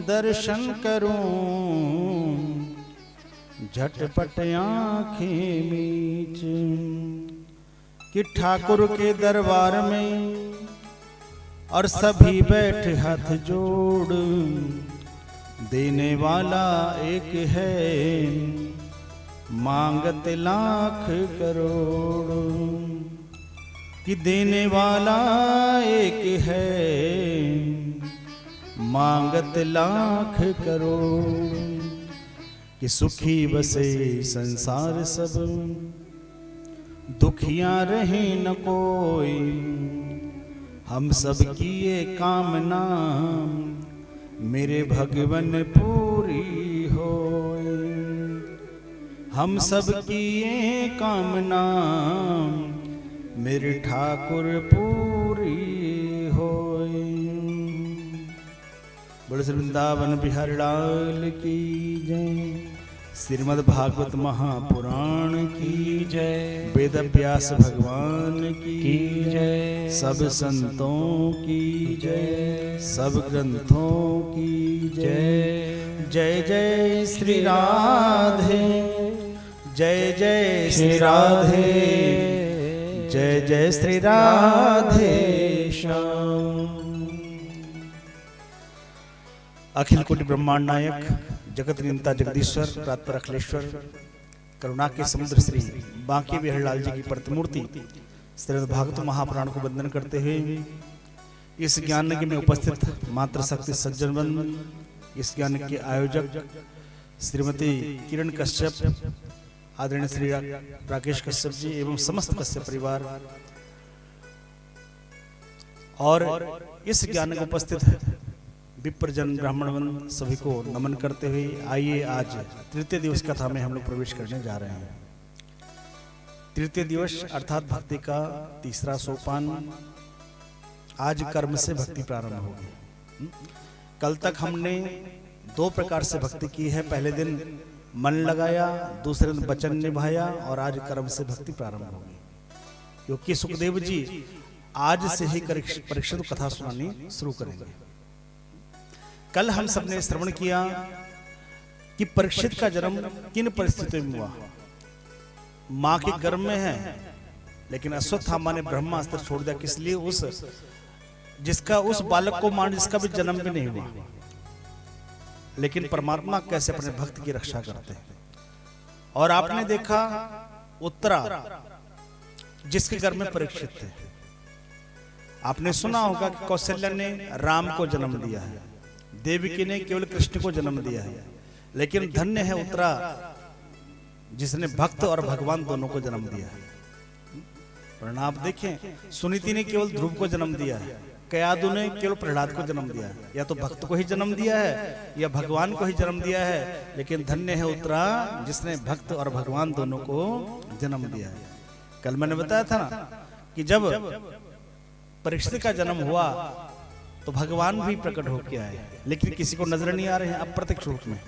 दर्शन करूं झटपट आंखें मीच। कि ठाकुर के दरबार में और सभी बैठे हाथ जोड़, देने वाला एक है मांगत लाख करोड़। कि देने वाला एक है मांगत लाख करोड़। कि सुखी बसे संसार सब, दुखियां रहे न कोई। हम सब की ये कामना मेरे भगवन पूरी होए। हम सब की ये कामना मेरे ठाकुर पूरी होए। बोलो श्री वृंदावन बिहारी लाल की जय। श्रीमद् भागवत महापुराण की जय। वेद व्यास भगवान की जय। सब संतों की जय। सब ग्रंथों की जय। जय जय श्री राधे, जय जय श्री राधे, जय जय श्री राधे श्याम। अखिल कोटि ब्रह्मांड नायक, जगत नियंता जगदीश्वर, प्रातपर अखिलेश्वर, करुणा के समुद्र श्री बांके बिहारीलाल जी की प्रतिमूर्ति श्रीमद् भागवत महापुराण को वंदन करते हुए इस ज्ञान यज्ञ में उपस्थित मात्र शक्ति सज्जन वंदन, इस ज्ञान के आयोजक श्रीमती किरण कश्यप, आदरणीय श्री राकेश कश्यप जी एवं समस्त कश्यप परिवार, और इस ज्ञान में उपस्थित विप्रजन ब्राह्मणवन सभी को नमन करते हुए आइए आज तृतीय दिवस कथा में हम लोग प्रवेश करने जा रहे हैं। तृतीय दिवस अर्थात भक्ति का तीसरा सोपान। आज कर्म से भक्ति प्रारंभ होगी। कल तक हमने दो प्रकार से भक्ति की है। पहले दिन मन लगाया, दूसरे दिन वचन निभाया, और आज कर्म से भक्ति प्रारंभ होगी। क्योंकि सुखदेव जी आज से ही परीक्षित कथा सुनानी शुरू करेंगे। कल हम सबने श्रवण किया कि परीक्षित का जन्म किन परिस्थितियों में हुआ। मां के गर्भ में है, लेकिन अश्वत्थामा ने ब्रह्मास्त्र छोड़ दिया। किस लिए? उस बालक को मान जिसका भी जन्म भी नहीं हुआ। लेकिन परमात्मा कैसे अपने भक्त की रक्षा करते हैं। और आपने देखा उत्तरा जिसके घर में परीक्षित थे। आपने सुना होगा कि कौशल्या ने राम को जन्म दिया है, देवकी ने केवल कृष्ण को जन्म दिया है। लेकिन धन्य है उत्तरा जिसने भक्त और भगवान दोनों को जन्म दिया है। वरना आप देखें, सुनीति ने केवल ध्रुव को जन्म दिया है, कयादु ने केवल प्रहलाद को जन्म दिया है। या तो भक्त को ही जन्म दिया है या भगवान को ही जन्म दिया है। लेकिन धन्य है उत्तरा जिसने भक्त और भगवान दोनों को जन्म दिया है। कल मैंने बताया था ना कि जब परीक्षित का जन्म हुआ तो भगवान भी प्रकट होकर आए, लेकिन किसी को नजर नहीं आ रहे हैं अप्रत्यक्ष रूप में।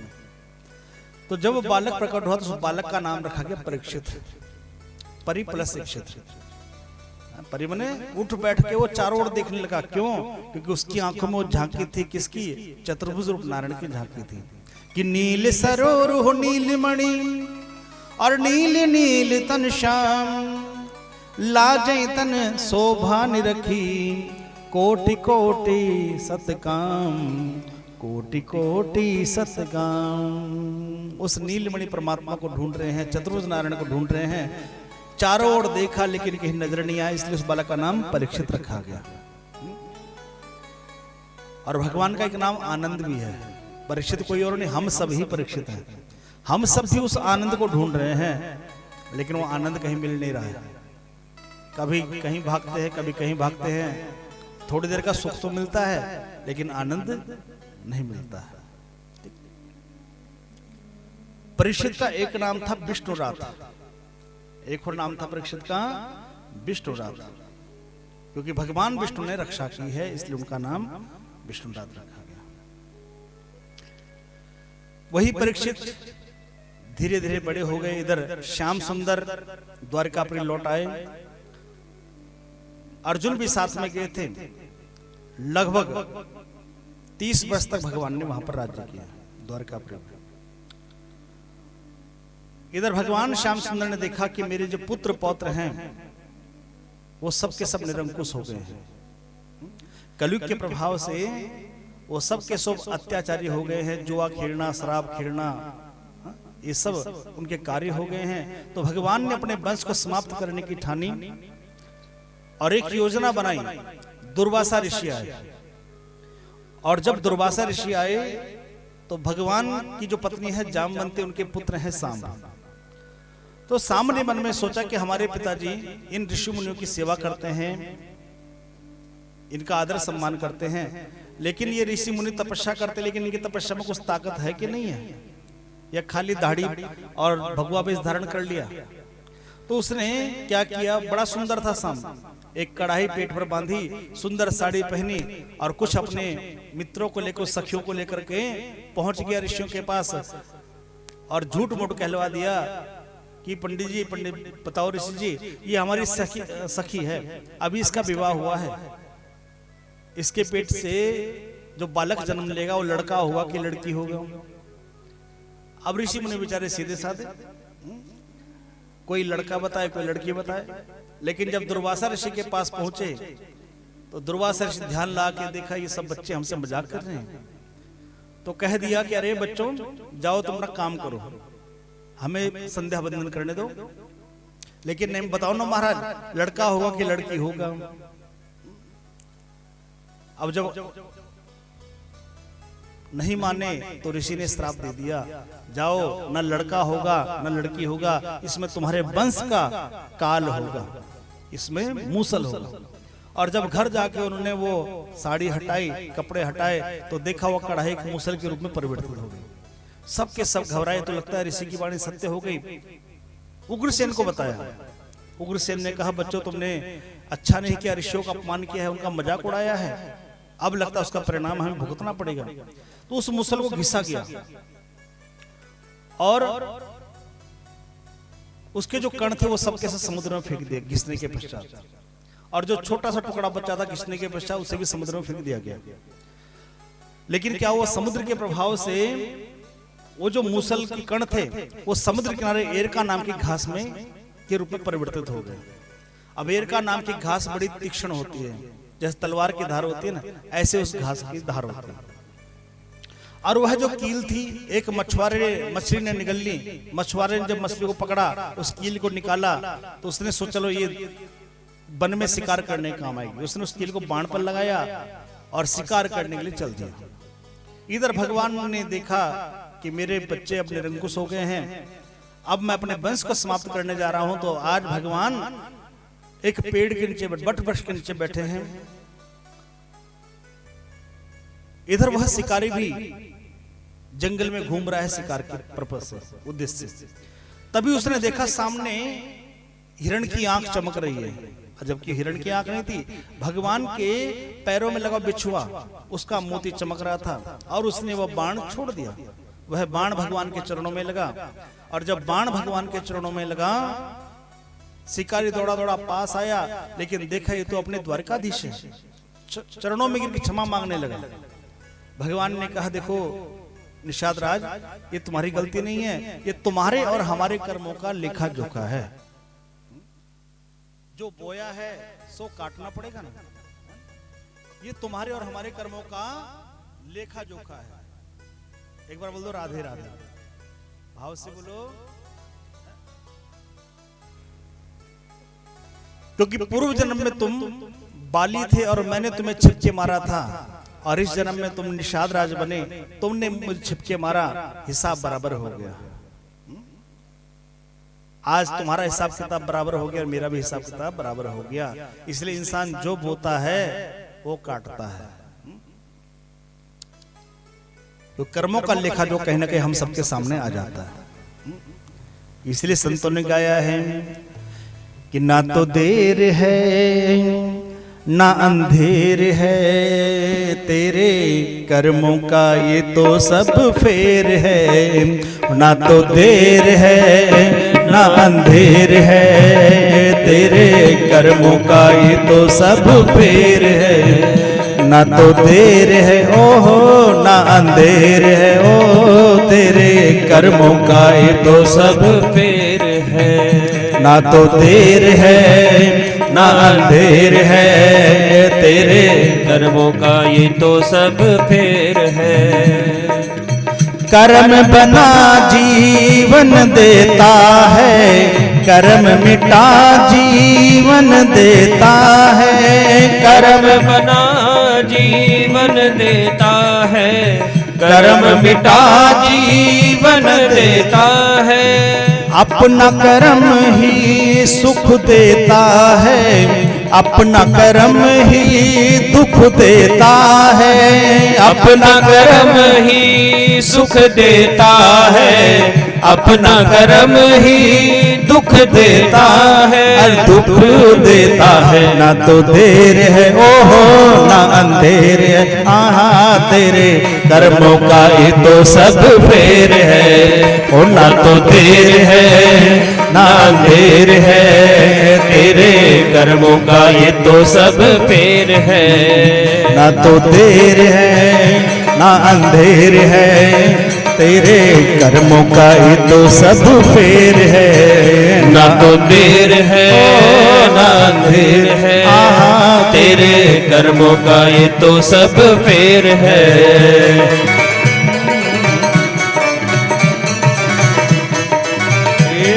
तो जब वो बालक प्रकट हुआ तो उस बालक का नाम रखा गया परीक्षित। परि प्लस इक्षित। परि मने उठ बैठ के वो चारों ओर देखने लगा। क्यों? क्योंकि उसकी आंखों में वो झांकी थी किसकी? चतुर्भुज रूप नारायण की झांकी थी। कि नील सरोरुह नील मणि और नील नील तन श्याम, लाजै तन शोभा निरखी, कोटि कोटि सतकाम, कोटि कोटि सतकाम। उस नीलमणि परमात्मा को ढूंढ रहे हैं, चतुर्भुज नारायण को ढूंढ रहे हैं। चारों ओर देखा लेकिन कहीं नजर नहीं आया, इसलिए उस बालक का नाम परीक्षित रखा गया। और भगवान का एक नाम आनंद भी है। परीक्षित कोई और नहीं, हम सब ही परीक्षित हैं। हम सब भी उस आनंद को ढूंढ रहे हैं, लेकिन वो आनंद कहीं मिल नहीं रहा है। कभी कहीं भागते हैं, कभी कहीं भागते हैं। थोड़ी देर का सुख तो मिलता है, लेकिन आनंद नहीं मिलता है। परीक्षित का एक नाम था विष्णुराथ, एक और नाम था परीक्षित का विष्णुराथ। क्योंकि भगवान विष्णु ने रक्षा की है, इसलिए उनका नाम विष्णुराथ रखा गया। वही परीक्षित धीरे धीरे बड़े हो गए। इधर श्याम सुंदर द्वारकापुरी लौट आए। अर्जुन भी साथ में गए थे। लगभग 30 वर्ष तक भगवान ने वहां पर राज्य किया द्वारकापुरी में। इधर भगवान श्याम सुंदर ने देखा कि मेरे जो पुत्र पौत्र हैं वो सब के सब निरंकुश हो गए हैं। कलयुग के प्रभाव से वो सब के सब अत्याचारी हो गए हैं, जुआ खेलना, शराब खेलना, ये सब उनके कार्य हो गए हैं। तो भगवान ने अपने वंश को समाप्त करने की ठानी और एक योजना बनाई। दुर्वासा ऋषि आए, और जब दुर्वासा ऋषि आए तो भगवान की जो पत्नी है जामवंती, उनके पुत्र हैं साम। तो साम ने मन में सोचा कि हमारे पिताजी इन ऋषि मुनियों की सेवा करते हैं, इनका आदर सम्मान करते हैं, लेकिन ये ऋषि मुनि तपस्या करते, लेकिन इनकी तपस्या में कुछ ताकत है कि नहीं है, या खाली दाढ़ी और भगवा वेश धारण कर लिया। तो उसने क्या किया, बड़ा सुंदर था साम, एक कढ़ाई पेट पर बांधी, सुंदर साड़ी पहनी और कुछ अपने मित्रों को लेकर, सखियों को लेकर के पहुंच गया ऋषियों के पास और झूठ मूठ कहलवा दिया कि पंडित जी, पंडित बताओ ऋषि जी, ये हमारी सखी है, अभी इसका विवाह हुआ है, इसके पेट से जो बालक जन्म लेगा वो लड़का होगा कि लड़की होगा। अब ऋषि मुनि बेचारे सीधे साधे, कोई लड़का बताए कोई लड़की बताए। लेकिन जब दुर्वासा ऋषि के पास पहुंचे तो दुर्वासा ऋषि ध्यान ला के देखा ये सब बच्चे हमसे मजाक कर रहे हैं, तो कह दिया कि अरे बच्चों, जाओ तुम अपना काम करो, हमें संध्या बंदन करने दो, लेकिन नहीं बताओ ना महाराज, लड़का होगा कि लड़की होगा। अब जब नहीं माने तो ऋषि ने श्राप दे दिया, जाओ, न लड़का होगा न लड़की होगा, इसमें तुम्हारे वंश का काल होगा, इसमें मूसल होगा। और जब घर जाके उन्होंने वो साड़ी हटाई, कपड़े हटाए, तो देखा वो कढ़ाई के मूसल के रूप में परिवर्तित हो गई। सबके सब घबराए, तो लगता है ऋषि की वाणी सत्य हो गई। उग्रसेन को बताया, उग्रसेन ने कहा बच्चों तुमने अच्छा नहीं किया, ऋषियों का अपमान किया है, उनका मजाक उड़ाया है, अब लगता है उसका परिणाम हमें भुगतना पड़ेगा। तो उस मूसल को घिसा गया और उसके जो कण थे वो सबके सब समुद्र में फेंक दिए घिसने के पश्चात, और जो छोटा सा टुकड़ा बचा था घिसने के पश्चात उसे भी समुद्र में फेंक दिया गया। लेकिन क्या हुआ, समुद्र के प्रभाव से वो जो मूसल के कण थे वो समुद्र किनारे एरका नाम की घास में के रूप में परिवर्तित हो गए। अब एरका नाम की घास बड़ी तीक्ष्ण होती है, जैसे तलवार की धार होती है ना, ऐसे उस घास की धार होती है। और वह जो कील थी, एक मछली ने निगल ली। मछुआरे ने जब मछली को पकड़ा, उस कील को निकाला, तो उसने सोचा चलो ये वन में शिकार करने काम आएगी। उसने उस कील को बाण पर लगाया और शिकार करने के लिए चल दिया। इधर भगवान ने देखा कि मेरे बच्चे अब निरंकुश हो गए हैं, अब मैं अपने वंश को समाप्त करने जा रहा हूं। तो आज भगवान एक पेड़ के नीचे, बट वृक्ष के नीचे बैठे हैं। इधर वह शिकारी भी जंगल में घूम रहा है शिकार के पर्पस से, उद्देश्य से। तभी उसने देखा सामने हिरण की आंख चमक रही है, जबकि हिरण की आंख नहीं थी, भगवान के पैरों में लगा बिछुआ, उसका मोती चमक रहा था, और उसने वह बाण छोड़ दिया। वह बाण भगवान के चरणों में लगा, और जब बाण भगवान के चरणों में लगा, शिकारी दौड़ा दौड़ा पास आया, लेकिन देखा ये तो अपने द्वारकाधीश है, चरणों में गिर के क्षमा मांगने लगा। भगवान ने कहा देखो निषाद राज, ये तुम्हारी गलती नहीं है, ये तुम्हारे और हमारे कर्मों का लेखा जोखा है। जो बोया है सो काटना पड़ेगा ना, ये तुम्हारे और हमारे कर्मों का लेखा जोखा है। एक बार बोल दो राधे राधे, भाव से बोलो। क्योंकि पूर्व जन्म में तुम बाली थे और मैंने तुम्हें छिपके मारा था, और इस जन्म में तुम निषाद राज बने, तुमने मुझे छिपके मारा, हिसाब बराबर हो गया। आज तुम्हारा हिसाब किताब बराबर हो गया और मेरा भी हिसाब किताब बराबर हो गया। इसलिए इंसान जो बोता है वो काटता है। तो कर्मों का लेखा जो कहीं ना कहीं हम सबके सामने आ जाता है। इसलिए संतों ने गाया है कि ना तो देर है ना अंधेर है, तेरे कर्मों का ये तो सब फेर है। ना तो देर है ना अंधेर है, तेरे कर्मों का ये तो सब फेर है। ना तो देर है ओहो ना अंधेर है ओ तेरे कर्मों का ये तो सब फेर है। ना तो देर है ना अंधेर है तेरे कर्मों का ये तो सब फेर है। कर्म बना जीवन देता है कर्म मिटा जीवन देता है कर्म बना जीवन देता है, कर्म मिटा जीवन देता है। अपना कर्म ही सुख देता है अपना कर्म ही दुख देता है अपना कर्म ही सुख देता है, अपना कर्म ही दुख देता है। दुख देता है ना तो देर है ओहो ना अंधेर है आहा तेरे कर्मों का ये तो सब फेर है ओ ना तो देर है ना अंधेर है तेरे कर्मों का ये तो सब फेर है। ना तो देर है ना अंधेर है तेरे कर्मों का ये तो सब फेर है। ना तो देर है ना अंधेर है तेरे कर्मों का ये तो सब फेर है।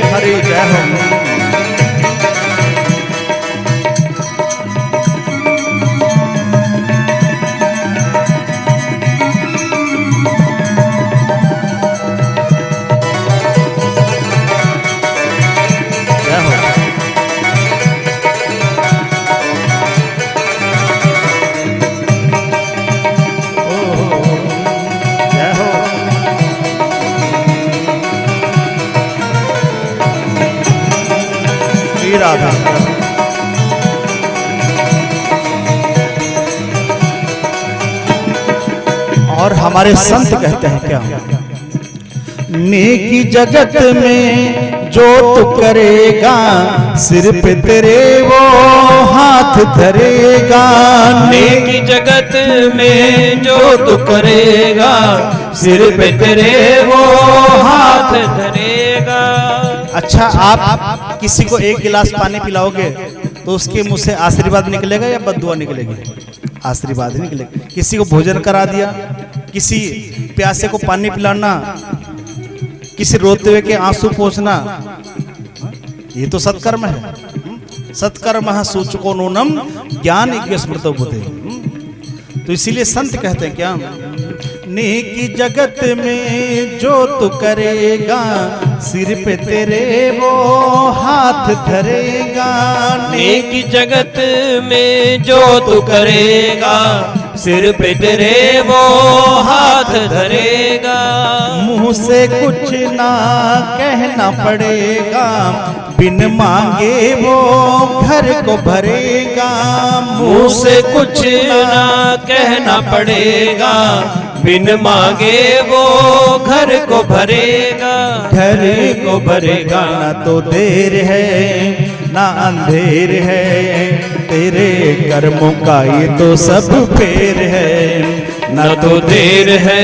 हरि जय हो। राधा और हमारे संत कहते हैं क्या नेकी जगत में जो तू करेगा सिर पे तेरे वो हाथ धरेगा नेकी जगत में जो तू करेगा सिर पे तेरे वो हाथ धरेगा। अच्छा आप किसी को एक गिलास पानी पिलाओगे तो उसके मुंह से आशीर्वाद निकलेगा या बद्दुआ निकलेगी? आशीर्वाद निकलेगा। किसी को भोजन करा दिया, किसी प्यासे को पानी पिलाना, किसी रोते हुए के आंसू पोंछना, ये तो सत्कर्म है। सत्कर्म सूचको नूनम ज्ञान यज्ञ स्मृतो बुद्धे। तो इसीलिए संत कहते हैं क्या नेकी जगत में जो तू करेगा सिर पे तेरे वो हाथ धरेगा। नेकी जगत में जो तू करेगा सिर पे तेरे वो हाथ धरेगा। मुंह से कुछ ना कहना पड़ेगा बिन मांगे वो घर को भरेगा। मुंह से कुछ ना कहना पड़ेगा बिन मांगे वो घर को भरेगा। घर को भरेगा ना तो देर है ना अंधेर है तेरे कर्मों का ये तो सब फेर है। ना तो देर है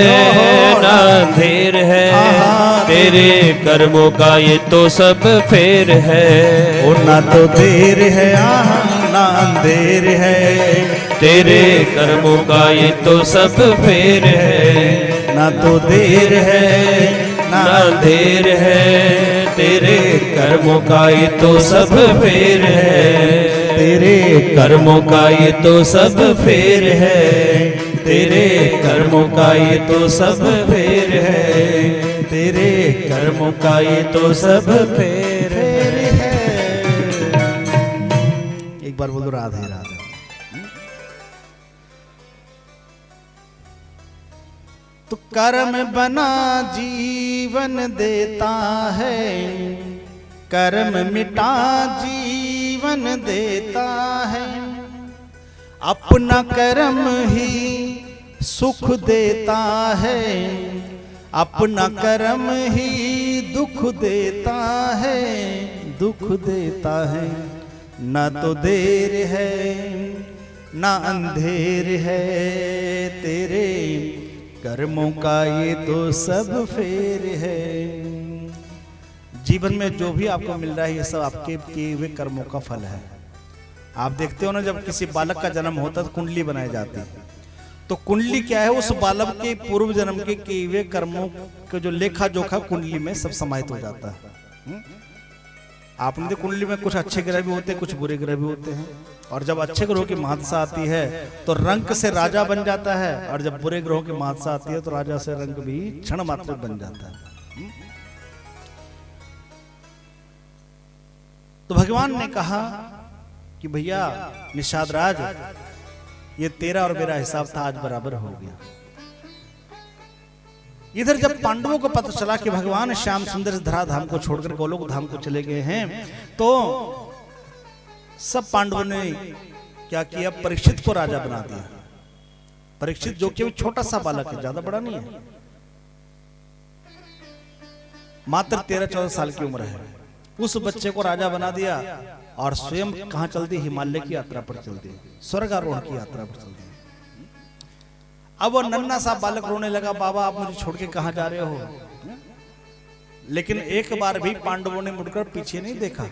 ना अंधेर है तेरे कर्मों का ये तो सब फेर है। ओ ना तो देर है ना अंधेर है तेरे कर्मों का ये तो सब फेर है। ना तो देर है ना अंधेर है तेरे कर्मों का ये तो सब फेर है। तेरे कर्मों का ये तो सब फेर है। तेरे कर्मों का ये तो सब फेर है। तेरे कर्मों का ये तो सब फेर है। एक बार बोलो राधे राधे। तो कर्म बना जीवन देता है कर्म मिटा जीवन देता है। अपना कर्म ही सुख देता है अपना कर्म ही दुख देता है दुख देता है। ना तो देर है ना अंधेर है तेरे कर्मों का ये तो सब फेर है। जीवन में जो भी आपको मिल रहा है ये सब आपके किए हुए कर्मों का फल है। आप देखते हो ना, जब किसी बालक का जन्म होता है तो कुंडली बनाई जाती है। तो कुंडली क्या है? उस बालक के पूर्व जन्म के किए हुए कर्मों के जो लेखा जोखा कुंडली में सब समाहित हो जाता है। आपने तो कुंडली में कुछ अच्छे ग्रह भी होते हैं, कुछ बुरे ग्रह भी होते हैं। और जब अच्छे ग्रहों की महादशा आती है तो रंक से राजा बन जाता है, और जब बुरे ग्रहों की महादशा आती है तो राजा से रंक भी क्षण मात्र बन जाता है। तो भगवान ने कहा कि भैया निषाद राज, ये तेरा और मेरा हिसाब था, आज बराबर हो गया। इधर जब पांडवों को पता चला कि भगवान श्याम सुंदर धरा धाम को छोड़कर गोलोक धाम को चले गए हैं, तो सब पांडवों ने क्या किया? परीक्षित को राजा बना दिया। परीक्षित जो कि छोटा सा बालक है, ज्यादा बड़ा नहीं है, मात्र 13-14 साल की उम्र है। उस बच्चे को राजा बना दिया और स्वयं कहां चल दी? हिमालय की यात्रा पर चल दी, स्वर्गारोहण की यात्रा पर चल दी। अब वो नन्हा सा बालक रोने लगा, बाबा आप मुझे छोड़ के कहां जा रहे हो? लेकिन एक बार भी पांडवों ने मुड़कर पीछे नहीं देखा।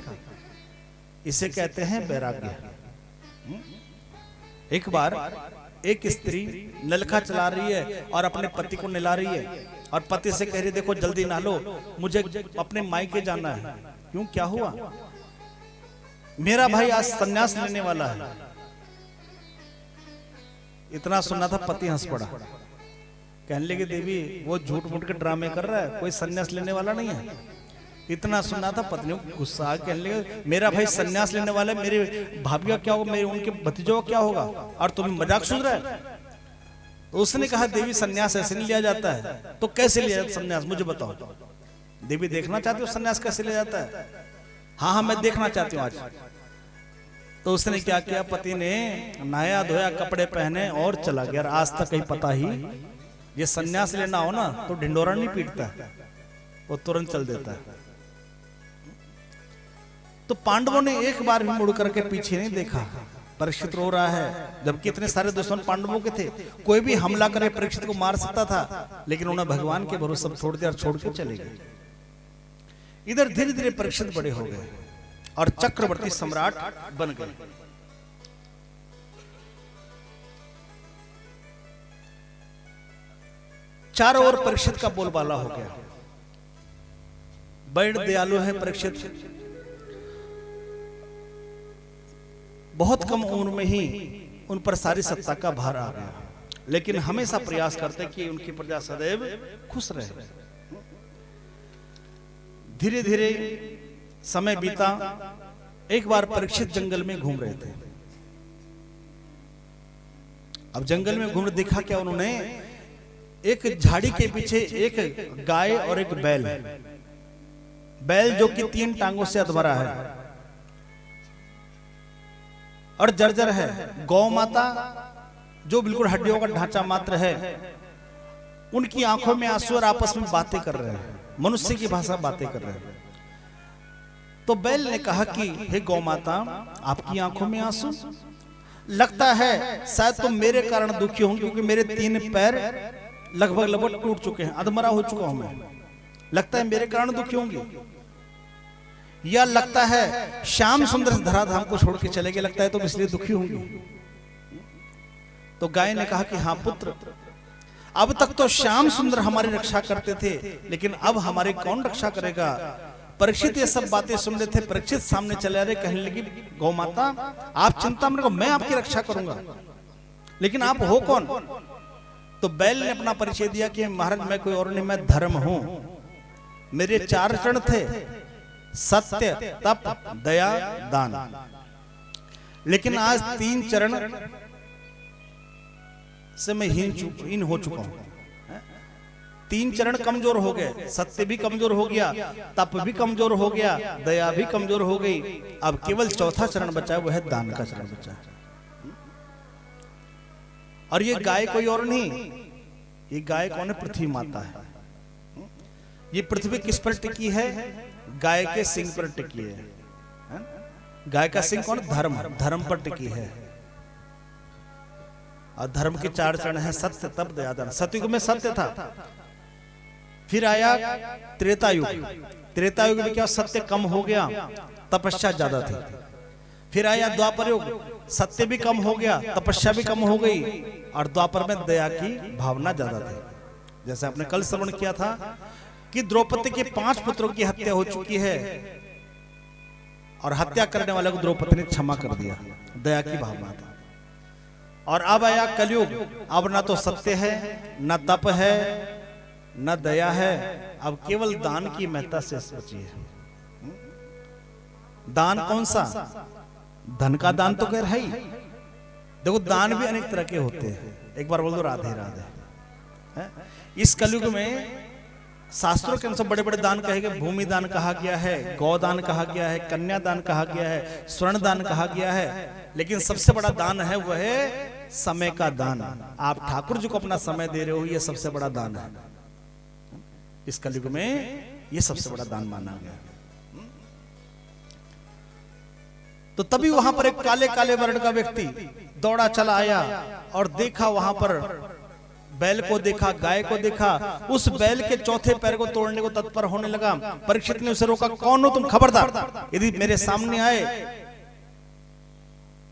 इसे कहते हैं वैराग्य। एक बार एक स्त्री नलका चला रही है और अपने पति को नहला रही है, और पति से कह रही देखो जल्दी नहा लो, मुझे अपने मायके जाना है। क्यों, क्या हुआ? मेरा भाई आज संन्यास लेने वाला है। इतना सुनना था, पति हंस पड़ा, कहने लगे देवी वो झूठ मूठ के ड्रामे कर रहा है, कोई संन्यास लेने वाला नहीं है। इतना सुनना था, पत्नी को गुस्सा, कहने लगे मेरा भाई संन्यास लेने वाला है, मेरे भाभी का क्या होगा, मेरे उनके भतीजों का क्या होगा, और तुम्हें मजाक सुन रहा है? तो उसने कहा देवी संन्यास ऐसे नहीं लिया जाता है। तो कैसे लिया जाता संन्यास, मुझे बताओ। देवी देखना चाहती हो संन्यास कैसे लिया जाता है? हाँ हाँ मैं देखना चाहती हूँ आज। तो उसने क्या किया? पति ने नहाया धोया, कपड़े पहने और चला गया। आज तक कहीं पता ही, ये संन्यास लेना हो ना तो ढिंडोरा नहीं पीटता, वो तुरंत चल देता है। तो पांडवों ने एक बार भी मुड़ करके पीछे नहीं देखा। परीक्षित रो रहा है, जबकि इतने सारे दुश्मन पांडवों के थे, कोई भी हमला करे परीक्षित को मार सकता था, लेकिन उन्हें भगवान के भरोसे छोड़ दिया और छोड़ के चले गए। इधर धीरे धीरे परीक्षित बड़े हो गए और चक्रवर्ती सम्राट बन गए। चारों ओर परीक्षित का बोलबाला हो गया। बड़े दयालु है परीक्षित, बहुत कम उम्र में ही उन पर सारी सत्ता का भार आ गया, लेकिन हमेशा प्रयास करते कि उनकी प्रजा सदैव खुश रहे। धीरे धीरे समय बीता। एक बार परीक्षित जंगल में घूम रहे थे। अब जंगल में घूम देखा क्या उन्होंने? एक झाड़ी के पीछे एक गाय और एक बैल, बैल जो कि 3 टांगों से अधमरा है और जर्जर है, गौ माता जो बिल्कुल हड्डियों का ढांचा मात्र है, उनकी आंखों में आंसू और आपस में बातें कर रहे हैं, मनुष्य की भाषा बातें कर रहे हैं। तो बैल ने कहा कि हे गौ माता, आपकी आंखों में आंसू? लगता है शायद तुम मेरे कारण दुखी होंगे, क्योंकि मेरे 3 पैर लगभग टूट चुके हैं, अधमरा हो चुका हूं मैं। लगता है मेरे कारण दुखी होंगे, या लगता है श्याम सुंदर धराधाम को छोड़ के चले गए, लगता है तुम इसलिए दुखी होंगे। तो गाय ने कहा कि हाँ पुत्र, अब तक तो श्याम सुंदर हमारी रक्षा करते थे, लेकिन अब हमारी कौन रक्षा करेगा? परीक्षित ये सब बातें सुन रहे थे। परीक्षित सामने चले आ रहे, कहने लगी गौ माता आप चिंता मत करो, मैं आपकी रक्षा करूंगा, लेकिन आप हो कौन? तो बैल ने अपना परिचय दिया कि महाराज मैं कोई और नहीं, मैं धर्म हूं। मेरे 4 चरण थे, सत्य, तप, दया, दान, लेकिन आज 3 चरण से मैं हीन हो चुका हूं। 3 चरण कमजोर हो गए, सत्य भी कमजोर हो गया, तप भी कमजोर हो गया, दया भी कमजोर हो गई। अब केवल 4था चरण बचा है, वो है दान का चरण बचा है। और ये गाय कोई और नहीं, ये गाय कौन है? पृथ्वी माता है। ये पृथ्वी किस पर टिकी है? गाय के सिंग पर टिकी है। गाय का सिंह कौन? धर्म, धर्म पर टिकी है। और धर्म के 4 चरण है, सत्य, तप, दया, दान। सतयुग में सत्य था, फिर आया त्रेता युग। त्रेता युग में क्या सत्य कम हो गया, तपस्या ज्यादा थी। फिर आया द्वापर युग, सत्य भी कम हो गया, तपस्या भी कम हो गई, और द्वापर में दया की भावना ज्यादा थी। जैसे आपने कल श्रवण किया था कि द्रौपदी के 5 पुत्रों की हत्या हो चुकी है, और हत्या करने वाले को द्रौपदी ने क्षमा कर दिया, दया की भावना था। और अब आया कलयुग, अब ना तो सत्य है, न तप है, न दया है, अब केवल दान की महत्ता से बची है। दान कौन सा? धन का दान तो खैर है ही। देखो दान भी अनेक तरह के होते हैं। एक बार बोल दो राधे राधे। इस कलयुग में शास्त्रों के अनुसार बड़े बड़े दान कहे गए। भूमि दान कहा गया है, गौदान कहा गया है, कन्या दान कहा गया है, स्वर्ण दान कहा गया है, लेकिन सबसे बड़ा दान है वह है समय का दान। आप ठाकुर जी को अपना समय दे रहे हो, यह सबसे बड़ा दान है। इस कलयुग में यह सबसे बड़ा दान माना गया। तो तभी वहां पर एक काले काले वर्ण का व्यक्ति दौड़ा चला आया और देखा, वहां पर बैल को देखा, गाय को देखा, उस बैल के चौथे पैर को तोड़ने को तत्पर होने लगा। परीक्षित ने उसे रोका, कौन हो तुम, खबरदार, यदि मेरे सामने आए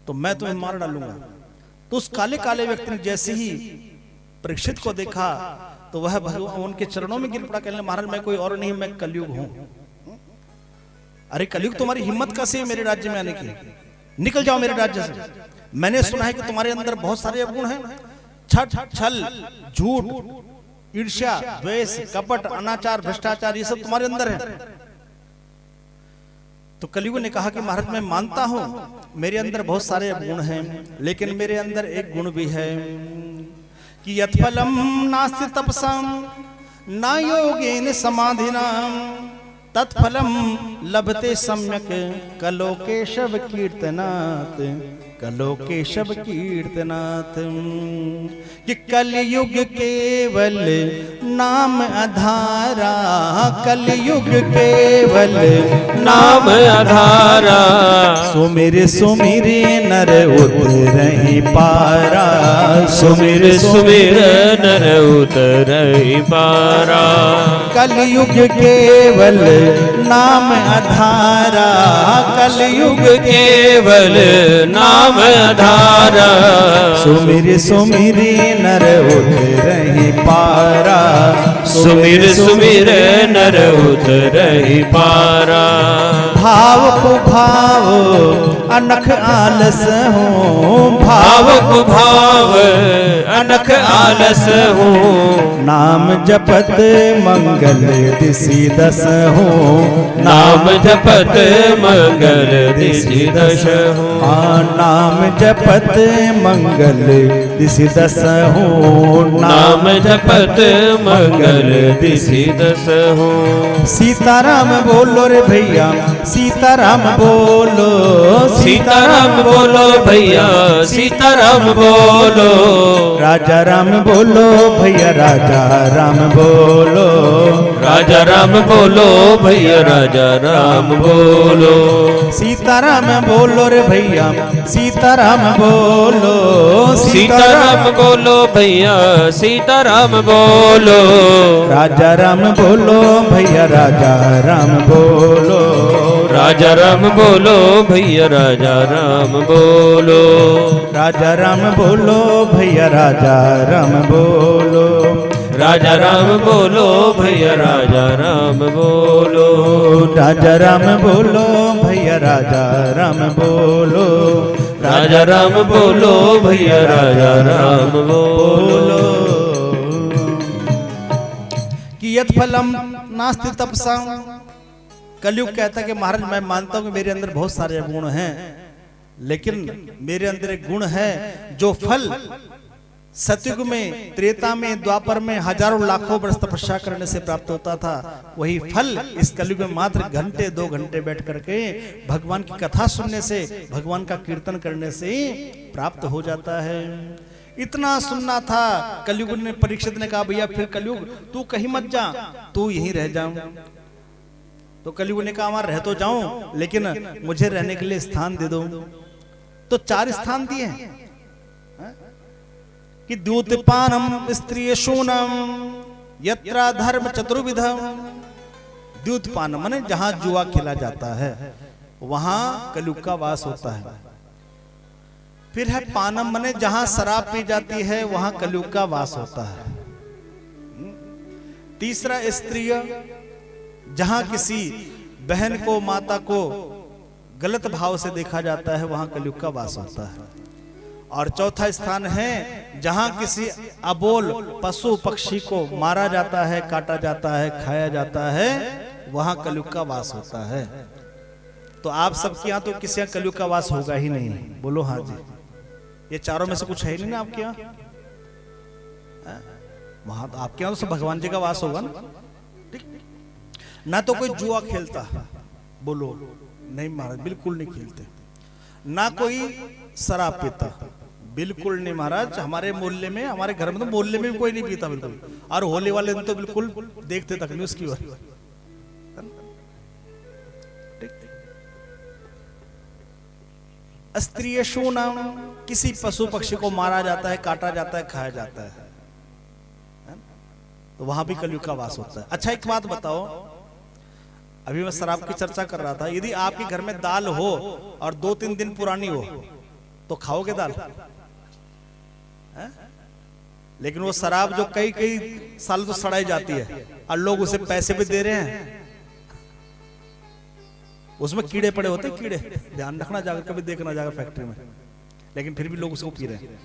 तो मैं तुम्हें मार डालूंगा। तो उस काले काले व्यक्ति ने जैसे ही परीक्षित को देखा तो वह भगवान उनके चरणों में गिर पड़ा, कहने महाराज मैं कोई और नहीं, मैं कलयुग हूं। अरे कलयुग, तुम्हारी हिम्मत कैसे है मेरे राज्य में आने की? निकल जाओ मेरे राज्य से। मैंने सुना है कि तुम्हारे अंदर बहुत सारे अवगुण हैं, छठ, छल, झूठ, ईर्ष्या, द्वेष, कपट, अनाचार, भ्रष्टाचार, ये सब तुम्हारे अंदर है। तो कलयुग ने कहा कि महाराज मैं मानता हूं मेरे अंदर बहुत सारे गुण हैं, लेकिन मेरे अंदर एक गुण भी है कि यत्फलम नास्ति तपसाम न योगेन समाधिना तत्फलम लभते सम्यक कलो केशव कीर्तनात्, कलो केशव कीर्तनात्। कि कलयुग केवल नाम आधारा, कलयुग केवल नाम आधारा, सुमिर सुमिर नर उतरहि पारा, सुमिर सुमिर नर उतरहि पारा। कलयुग केवल नाम आधारा, कलयुग केवल नाम आधारा, सुमिर सुमिर नर उतरहि पारा, सुमिर सुमिर नर उतरहि पारा। भाव को भाव अनख आलस हो, भाव को भाव अनख आलस हो, नाम जपत मंगल दिशि दस हो, नाम जपत मंगल दिशि दश हो। नाम जपत मंगल दिशि दस हो, नाम जपत मंगल दिशि दस हो। सीताराम बोलो रे भैया, सीताराम बोलो, सीताराम बोलो भैया, सीताराम बोलो। राजा राम बोलो भैया, राजा राम बोलो, राजा राम बोलो भैया, राजा राम बोलो। सीताराम बोलो रे भैया, सीताराम बोलो, सीताराम बोलो भैया, सीताराम बोलो। राजा राम बोलो भैया, राजा राम बोलो, राजा राम बोलो भैया, राजा राम बोलो। राजा राम बोलो भैया, राजा राम बोलो, राजा राम बोलो भैया, राजा राम बोलो। राजा राम बोलो भैया, राजा राम बोलो, राजा राम बोलो भैया, राजा राम बोलो। कि यत् फलम नास्ति तपसा। कलयुग कहता है कि महाराज मैं मानता हूं कि मेरे अंदर बहुत सारे गुण हैं, लेकिन मेरे अंदर एक गुण है जो फल सतयुग में, त्रेता में, द्वापर में हजारों लाखों वर्ष तपस्या करने से प्राप्त होता था, वही फल इस कलयुग में मात्र घंटे 2 घंटे बैठ करके भगवान की कथा सुनने से, भगवान का कीर्तन करने से प्राप्त हो जाता है। इतना सुनना था। कलयुग ने, परीक्षित ने कहा भैया फिर कलयुग तू कहीं मत जा, तू यहीं रह जाऊं। तो कलयुग ने कहा रह तो जाऊं, लेकिन मुझे रहने के लिए स्थान दे दो। तो 4 स्थान दिए हैं। कि द्यूतपानम स्त्रीशूनम यत्रा धर्म चतुर्विधम। द्यूतपान माने जहां जुआ खेला जाता है वहां कलयुग का वास होता है। फिर है पानम माने जहां शराब पी जाती है वहां कलयुग का वास होता है। तीसरा स्त्रीय, जहां किसी बहन को माता को गलत भाव से देखा जाता है वहां कलयुग का वास होता है। और चौथा स्थान है जहां किसी अबोल पशु पक्षी को मारा जाता है, काटा जाता है, खाया जाता है, वहां कलयुग का वास होता है। तो आप सबके यहाँ तो किसी यहाँ कलयुग का वास होगा ही नहीं, बोलो हाँ जी। ये चारों में से कुछ है ही नहीं ना आपके यहाँ। वहां तो आपके यहाँ तो सब भगवान जी का वास होगा ना। ना तो कोई जुआ खेलता, बोलो नहीं महाराज बिल्कुल नहीं खेलते। ना कोई शराब पीता, बिल्कुल नहीं महाराज। हमारे मोहल्ले में, हमारे घर में तो मोहल्ले में भी कोई नहीं पीता बिल्कुल। और होली वाले दिन तो बिल्कुल देखते तक नहीं उसकी ओर। स्त्रीशूनम, किसी पशु पक्षी को मारा जाता है, काटा जाता है, खाया जाता है, तो वहां भी कलयुग का वास होता है। अच्छा एक बात बताओ, अभी मैं शराब की चर्चा कर रहा था, यदि आपके घर में दाल हो और 2-3 दिन पुरानी हो तो खाओगे दाल? लेकिन वो शराब जो कई कई साल तो सड़ाई जाती है और लोग उसे पैसे भी दे रहे हैं, उसमें कीड़े पड़े होते हैं, कीड़े, ध्यान रखना जाकर, कभी देखना जाकर फैक्ट्री में, लेकिन फिर भी लोग उसको पी रहे हैं।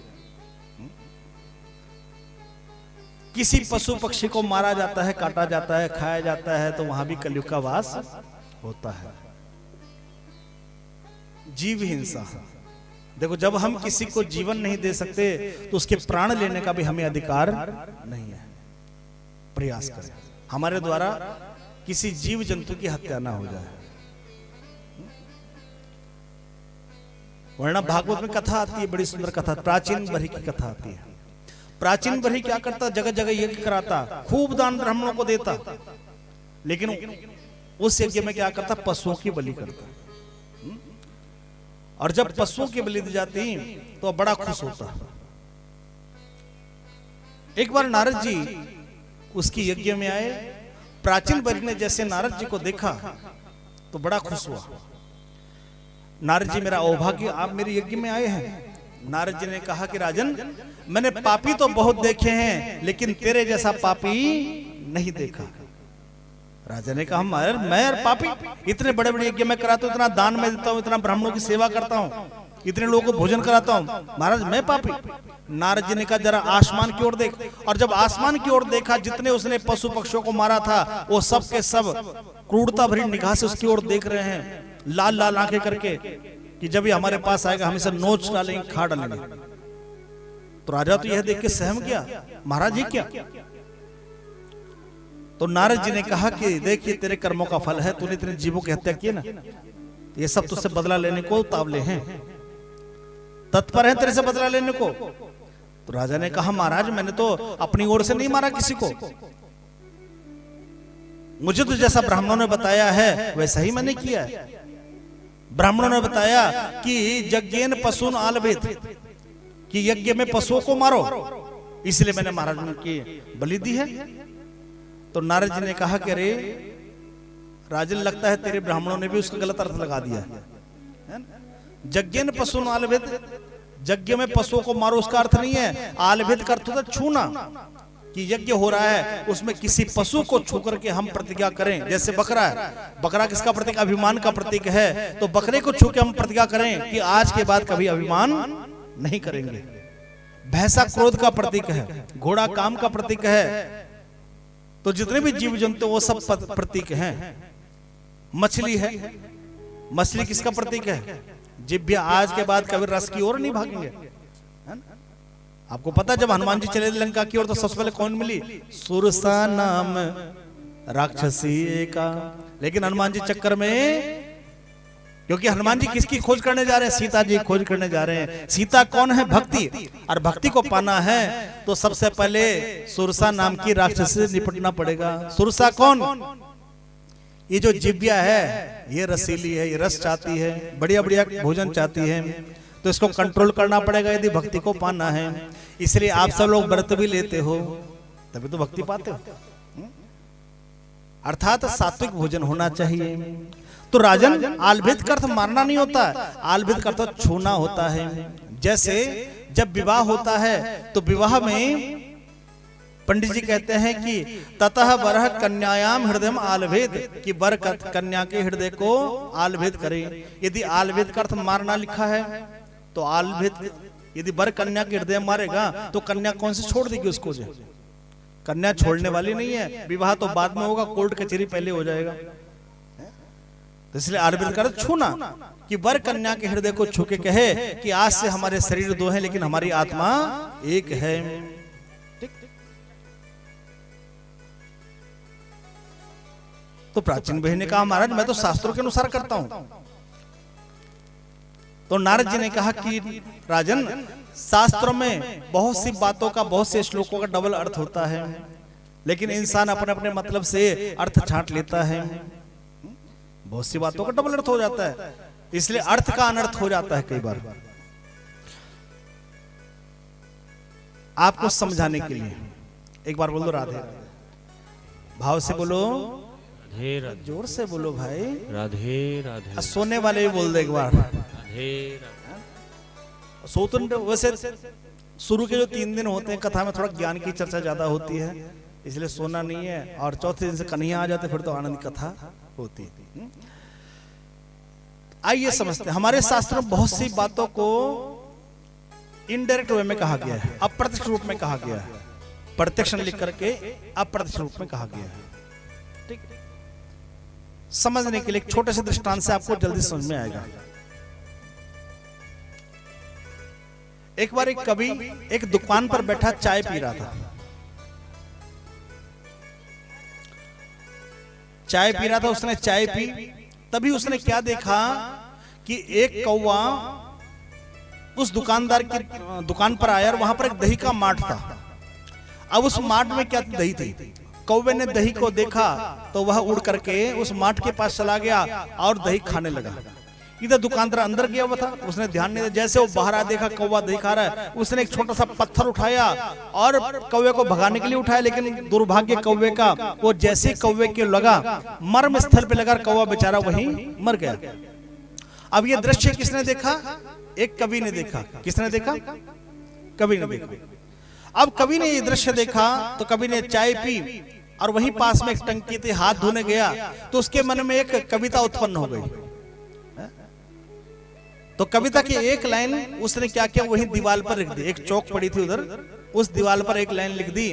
किसी पशु पक्षी को मारा जाता है, काटा जाता है, खाया जाता है, तो वहां भी कलयुग का वास होता है। जीव हिंसा, देखो जब हम किसी को जीवन नहीं दे सकते तो उसके प्राण लेने का भी हमें अधिकार नहीं है। प्रयास करें हमारे द्वारा किसी जीव जंतु की हत्या ना हो जाए। वरना भागवत में कथा आती है, बड़ी सुंदर कथा, प्राचीन बरही की कथा आती है। प्राचीन बरही क्या करता, जगह जगह यज्ञ कराता, खूब दान ब्राह्मणों को देता, लेकिन उस यज्ञ में क्या करता, पशुओं की बलि करता। और जब पशुओं की बलि दी जाती तो बड़ा खुश होता। एक बार नारद जी उसकी यज्ञ में आए, प्राचीन बरही ने जैसे नारद जी को देखा तो बड़ा खुश हुआ। नारद जी मेरा अहोभाग्य, आप मेरे यज्ञ में आए हैं। नारद जी ने कहा कि राजन, मैंने पापी तो बहुत देखे हैं लेकिन तेरे जैसा पापी नहीं देखा। राजा ने कहा मैं यार पापी, इतने बड़े बड़े यज्ञ में कराता हूं, इतना दान में देता हूं, इतना ब्राह्मणों की सेवा करता हूं, इतने लोगों को भोजन कराता हूं, महाराज मैं पापी? नारद जी ने कहा जरा आसमान की ओर देख। और जब आसमान की ओर देखा, जितने उसने पशु पक्षियों को मारा था वो सब के सब क्रूरता भरी निगाह से उसकी ओर देख रहे हैं, लाल लाल आंखें करके, कि जब ये हमारे पास आएगा हम इसे नोच डालेंगे, खा डालेंगे। तो राजा तो यह देख के सहम गया, महाराज ये क्या? तो नारद जी ने कहा कि देखिए तेरे कर्मों का फल है, तूने इतने जीवों की हत्या की ना, ये सब तुझसे बदला लेने को तावले हैं, तत्पर हैं तेरे से बदला लेने को। तो राजा ने कहा महाराज मैंने तो अपनी ओर से नहीं मारा किसी को, मुझे तो जैसा ब्राह्मणों ने बताया है वैसा ही मैंने किया है। ब्राह्मणों ने बताया कि यज्ञेन पशून आलभेत, कि यज्ञ में पशुओं को मारो, इसलिए मैंने महाराज की बलि दी है। तो नारद जी ने कहा कि अरे राजन, लगता है तेरे ब्राह्मणों ने भी उसका गलत अर्थ लगा दिया है। यज्ञेन पशून आलभेत, यज्ञ में पशुओं को मारो उसका अर्थ नहीं है, आलभेत का अर्थ होता है छूना, कि यज्ञ हो रहा है उसमें किसी पशु को छू करके हम प्रतिज्ञा करें। जैसे बकरा है, बकरा किसका प्रतीक? अभिमान का प्रतीक है। तो बकरे को छू के हम प्रतिज्ञा करें कि आज के बाद कभी अभिमान नहीं करेंगे। भैंसा क्रोध का प्रतीक है, घोड़ा काम का प्रतीक है। तो जितने भी जीव जंतु वो सब प्रतीक हैं। मछली है, मछली किसका प्रतीक है? जिभ्या, आज के बाद कभी रस की ओर नहीं भागेंगे। आपको पता जब हनुमान जी चले लंका की ओर तो सबसे पहले कौन मिली? सुरसा नाम राक्षसी का। लेकिन हनुमान जी चक्कर में, क्योंकि हनुमान जी किसकी खोज करने जा रहे हैं? सीता जी खोज करने जा रहे हैं। सीता कौन है? भक्ति। और भक्ति को पाना है तो सबसे पहले सुरसा नाम की राक्षसी से निपटना पड़ेगा। सुरसा कौन? ये जो जिभ्या है ये रसीली है, ये रस चाहती है, बढ़िया बढ़िया भोजन चाहती है। तो इसको कंट्रोल करना पड़ेगा यदि भक्ति को पाना है। इसलिए आप सब लोग व्रत भी लेते हो, तभी तो भक्ति पाते हो। अर्थात सात्विक भोजन होना चाहिए। तो राजन, आलभित का अर्थ मारना नहीं होता, आलभित का अर्थ छूना होता है। जैसे जब विवाह होता है तो विवाह में पंडित जी कहते हैं कि ततः वरह कन्यायाम हृदय आलभेद, कि वर कन्या के हृदय को आलभेद करे। यदि आलभेद का अर्थ मारना लिखा है तो आलभेद, यदि वर कन्या के हृदय मारेगा तो कन्या कौन से छोड़ देगी उसको? जो कन्या छोड़ने वाली नहीं है, विवाह तो बाद में होगा, कोर्ट कचहरी पहले हो जाएगा। तो इसलिए आलभेद का अर्थ छूना, कि वर कन्या के हृदय को छू के कहे कि आज से हमारे शरीर दो हैं लेकिन हमारी आत्मा एक है। तो प्राचीन बहन ने कहा महाराज मैं तो शास्त्रों के अनुसार करता हूं। तो नारद जी ने कहा कि राजन, शास्त्रों में बहुत सी बातों का, बहुत से श्लोकों का डबल अर्थ होता है, लेकिन इंसान अपने अपने मतलब से अर्थ छांट लेता है। बहुत सी बातों का डबल अर्थ हो जाता है, इसलिए अर्थ का अनर्थ हो जाता है कई बार। आपको समझाने के लिए एक बार बोल दो राधे, भाव से बोलो, राधे राधे, जोर से बोलो भाई, राधे राधे। सोने वाले भी बोल दे एक बार, राधे राधे। सोतन वैसे शुरू के जो 3 दिन होते हैं कथा में थोड़ा ज्ञान की चर्चा ज्यादा होती है, इसलिए सोना नहीं है। और चौथे दिन से कन्हैया आ जाते फिर तो आनंद कथा होती है। आइए समझते हैं, हमारे शास्त्रों में बहुत सी बातों को इनडायरेक्ट वे में कहा गया है, अप्रत्यक्ष रूप में कहा गया है। प्रत्यक्ष लिख करके अप्रत्यक्ष रूप में कहा गया है। ठीक, समझने के लिए एक छोटे से दृष्टांत से आपको जल्दी समझ में आएगा। एक बार एक कवि एक दुकान पर बैठा चाय पी रहा था। चाय पी रहा था, उसने चाय पी, तभी उसने क्या देखा कि एक कौवा उस दुकानदार की दुकान पर आया और वहां पर एक दही का माठ था। अब उस माठ में क्या दही थी? कौवे ने दही को देखा तो वह उड़ करके उस माठ के पास चला गया और दही खाने लगा। इधर दुकानदार अंदर गया हुआ था, उसने ध्यान नहीं दिया। जैसे वो बाहर आ देखा कौवा दही खा रहा है, उसने एक छोटा सा पत्थर उठाया और कौवे को भगाने के लिए उठाया, लेकिन दुर्भाग्य कौवे का, वो जैसे कौवे के लगा मर्म स्थल पे लगा, कौवा बेचारा वहीं मर गया। अब ये दृश्य किसने देखा? एक कवि ने देखा। किसने देखा? कवि ने देखा। अब कवि ने ये दृश्य देखा तो कवि ने चाय पी और वहीं पास में एक टंकी थी, हाथ धोने गया तो उसके मन में एक कविता उत्पन्न हो गई। तो कविता की एक लाइन उसने क्या किया, वही दीवार पर लिख दी। एक चौक पड़ी थी उधर, उस दीवार पर एक लाइन लिख दी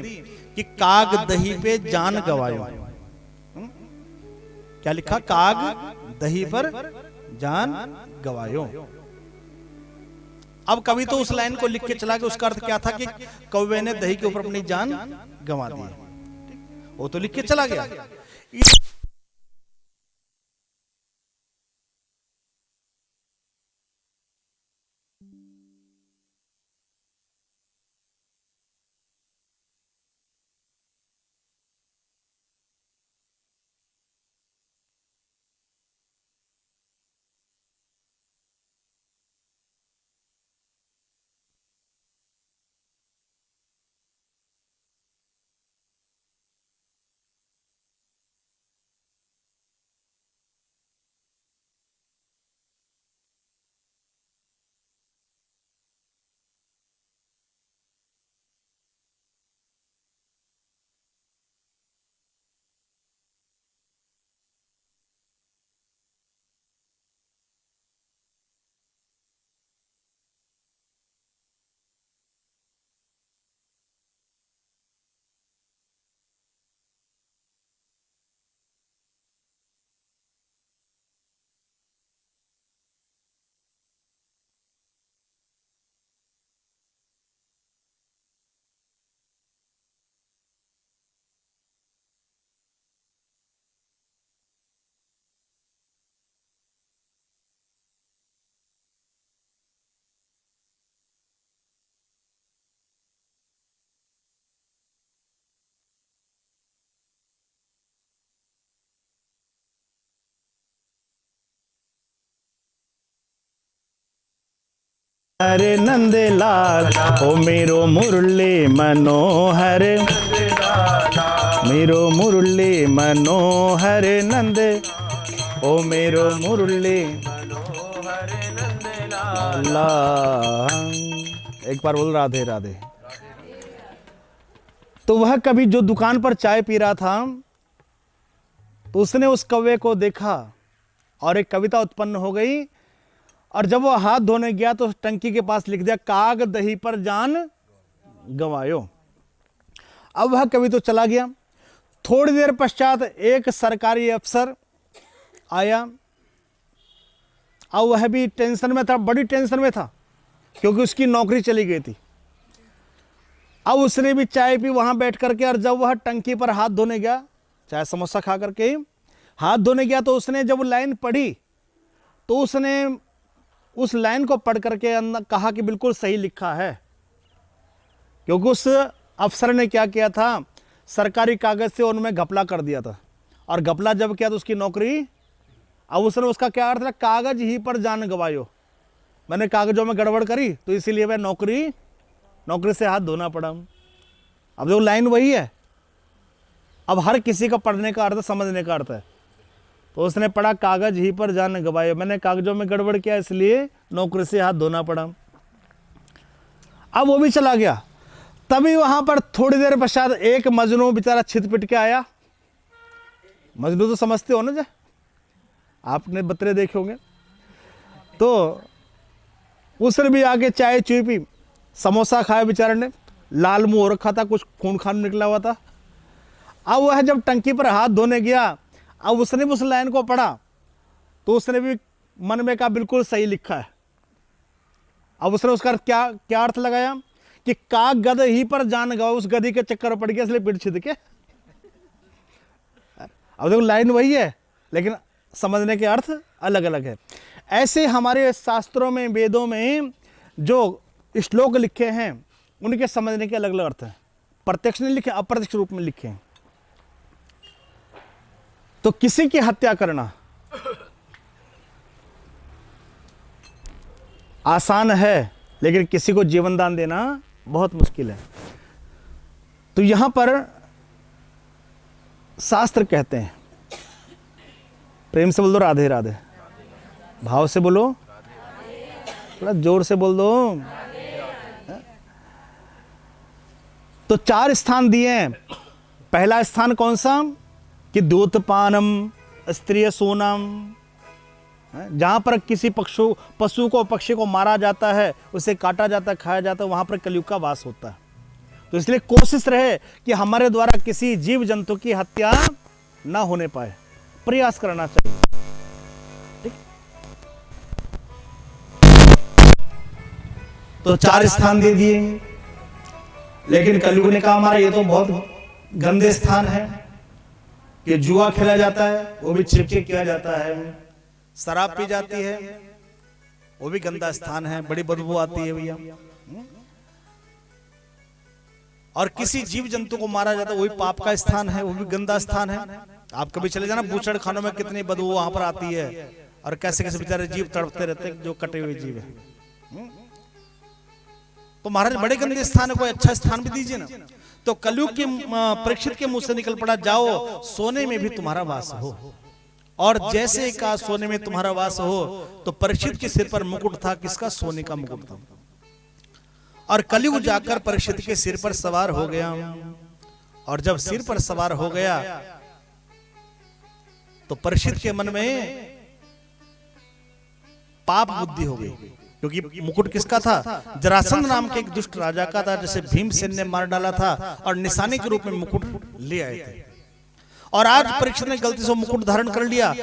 कि काग दही पे जान गवायो। क्या लिखा? काग दही पर जान गवायो। अब कवि तो उस लाइन को लिख के चला गया, उसका अर्थ क्या था कि कौवे ने दही के ऊपर अपनी जान गंवा दी। वो तो लिख के चला गया। हरे नंदलाल ओ मेरो मुरली मनोहर, मेरो मुरली मनोहर नंद, ओ मेरो मुरली अल्लाह। एक बार बोल राधे राधे। तो वह कवि जो दुकान पर चाय पी रहा था, तो उसने उस कौवे को देखा और एक कविता उत्पन्न हो गई। और जब वो हाथ धोने गया तो टंकी के पास लिख दिया, काग दही पर जान गंवायो। अब वह कवि तो चला गया। थोड़ी देर पश्चात एक सरकारी अफसर आया। अब वह भी टेंशन में था, बड़ी टेंशन में था, क्योंकि उसकी नौकरी चली गई थी। अब उसने भी चाय पी वहां बैठ करके, और जब वह टंकी पर हाथ धोने गया, चाय समोसा खा करके हाथ धोने गया, तो उसने जब लाइन पढ़ी तो उसने उस लाइन को पढ़ करके अंदर कहा कि बिल्कुल सही लिखा है। क्योंकि उस अफसर ने क्या किया था, सरकारी कागज से उनमें घपला कर दिया था, और घपला जब किया तो उसकी नौकरी। अब उसने उसका क्या अर्थ है, कागज ही पर जान गवायो, मैंने कागजों में गड़बड़ करी तो इसीलिए वह नौकरी से हाथ धोना पड़ा। अब जो लाइन वही है, अब हर किसी का पढ़ने का अर्थ समझने का अर्थ है। तो उसने पढ़ा, कागज ही पर जान गवायो, मैंने कागजों में गड़बड़ किया इसलिए नौकरी से हाथ धोना पड़ा। अब वो भी चला गया। तभी वहां पर थोड़ी देर पश्चात एक मजनू बेचारा छित पिट के आया। मजनू तो समझते हो ना, जो आपने बतरे देखे होंगे। तो उसने भी आके चाय चुई पी, समोसा खाया बेचारे ने, लाल मुंह हो रखा था, कुछ खून खान निकला हुआ था। अब वह जब टंकी पर हाथ धोने गया, अब उसने भी उस लाइन को पढ़ा तो उसने भी मन में कहा बिल्कुल सही लिखा है। अब उसने उसका क्या अर्थ लगाया कि काग गध ही पर जान गवा, उस गधी के चक्कर पड़ गया इसलिए पिट छिद के। अब देखो लाइन वही है लेकिन समझने के अर्थ अलग अलग है। ऐसे हमारे शास्त्रों में, वेदों में जो श्लोक लिखे हैं उनके समझने के अलग अलग अर्थ हैं। प्रत्यक्ष नहीं लिखे, अप्रत्यक्ष रूप में लिखे हैं। तो किसी की हत्या करना आसान है, लेकिन किसी को जीवन दान देना बहुत मुश्किल है। तो यहां पर शास्त्र कहते हैं, प्रेम से बोल दो राधे राधे, भाव से बोलो, थोड़ा जोर से बोल दो। तो 4 स्थान दिए हैं। पहला स्थान कौन सा, कि दूतपानम स्त्रिय सोनम, जहां पर किसी पशु को, पक्षी को मारा जाता है, उसे काटा जाता है, खाया जाता है, वहां पर कलयुग का वास होता है। तो इसलिए कोशिश रहे कि हमारे द्वारा किसी जीव जंतु की हत्या ना होने पाए, प्रयास करना चाहिए। ठीक। तो 4 स्थान दे दिए, लेकिन कलयुग ने कहा हमारा ये तो बहुत गंदे स्थान है कि जुआ खेला जाता है, वो भी छिपके किया जाता है, शराब पी जाती है, वो भी गंदा स्थान है, बड़ी बदबू आती है भैया, और किसी जीव जंतु को मारा जाता है, वही पाप का स्थान है, वो भी गंदा स्थान है। आप कभी चले जाना बूचड़ खानों में, कितनी बदबू वहां पर आती है, और कैसे कैसे बेचारे जीव तड़पते रहते हैं जो कटे हुए जीव है। तो महाराज बड़े गंदे स्थान है, कोई अच्छा स्थान भी दीजिए ना। तो कलयुग के परीक्षित के मुंह से निकल पड़ा, जाओ सोने में भी तुम्हारा वास हो। और जैसे कहा सोने में तुम्हारा वास हो, तो परीक्षित के सिर पर मुकुट था, किसका, सोने का मुकुट था। और कलयुग जाकर परीक्षित के सिर पर सवार हो गया। और जब सिर पर सवार हो गया तो परीक्षित के मन में पाप बुद्धि हो गई, क्योंकि मुकुट किसका था, जरासंध नाम के एक दुष्ट राजा का था, जिसे भीमसेन ने मार डाला था और निशाने के रूप में मुकुट ले आए थे। और आज परीक्षित ने गलती से मुकुट धारण कर लिया,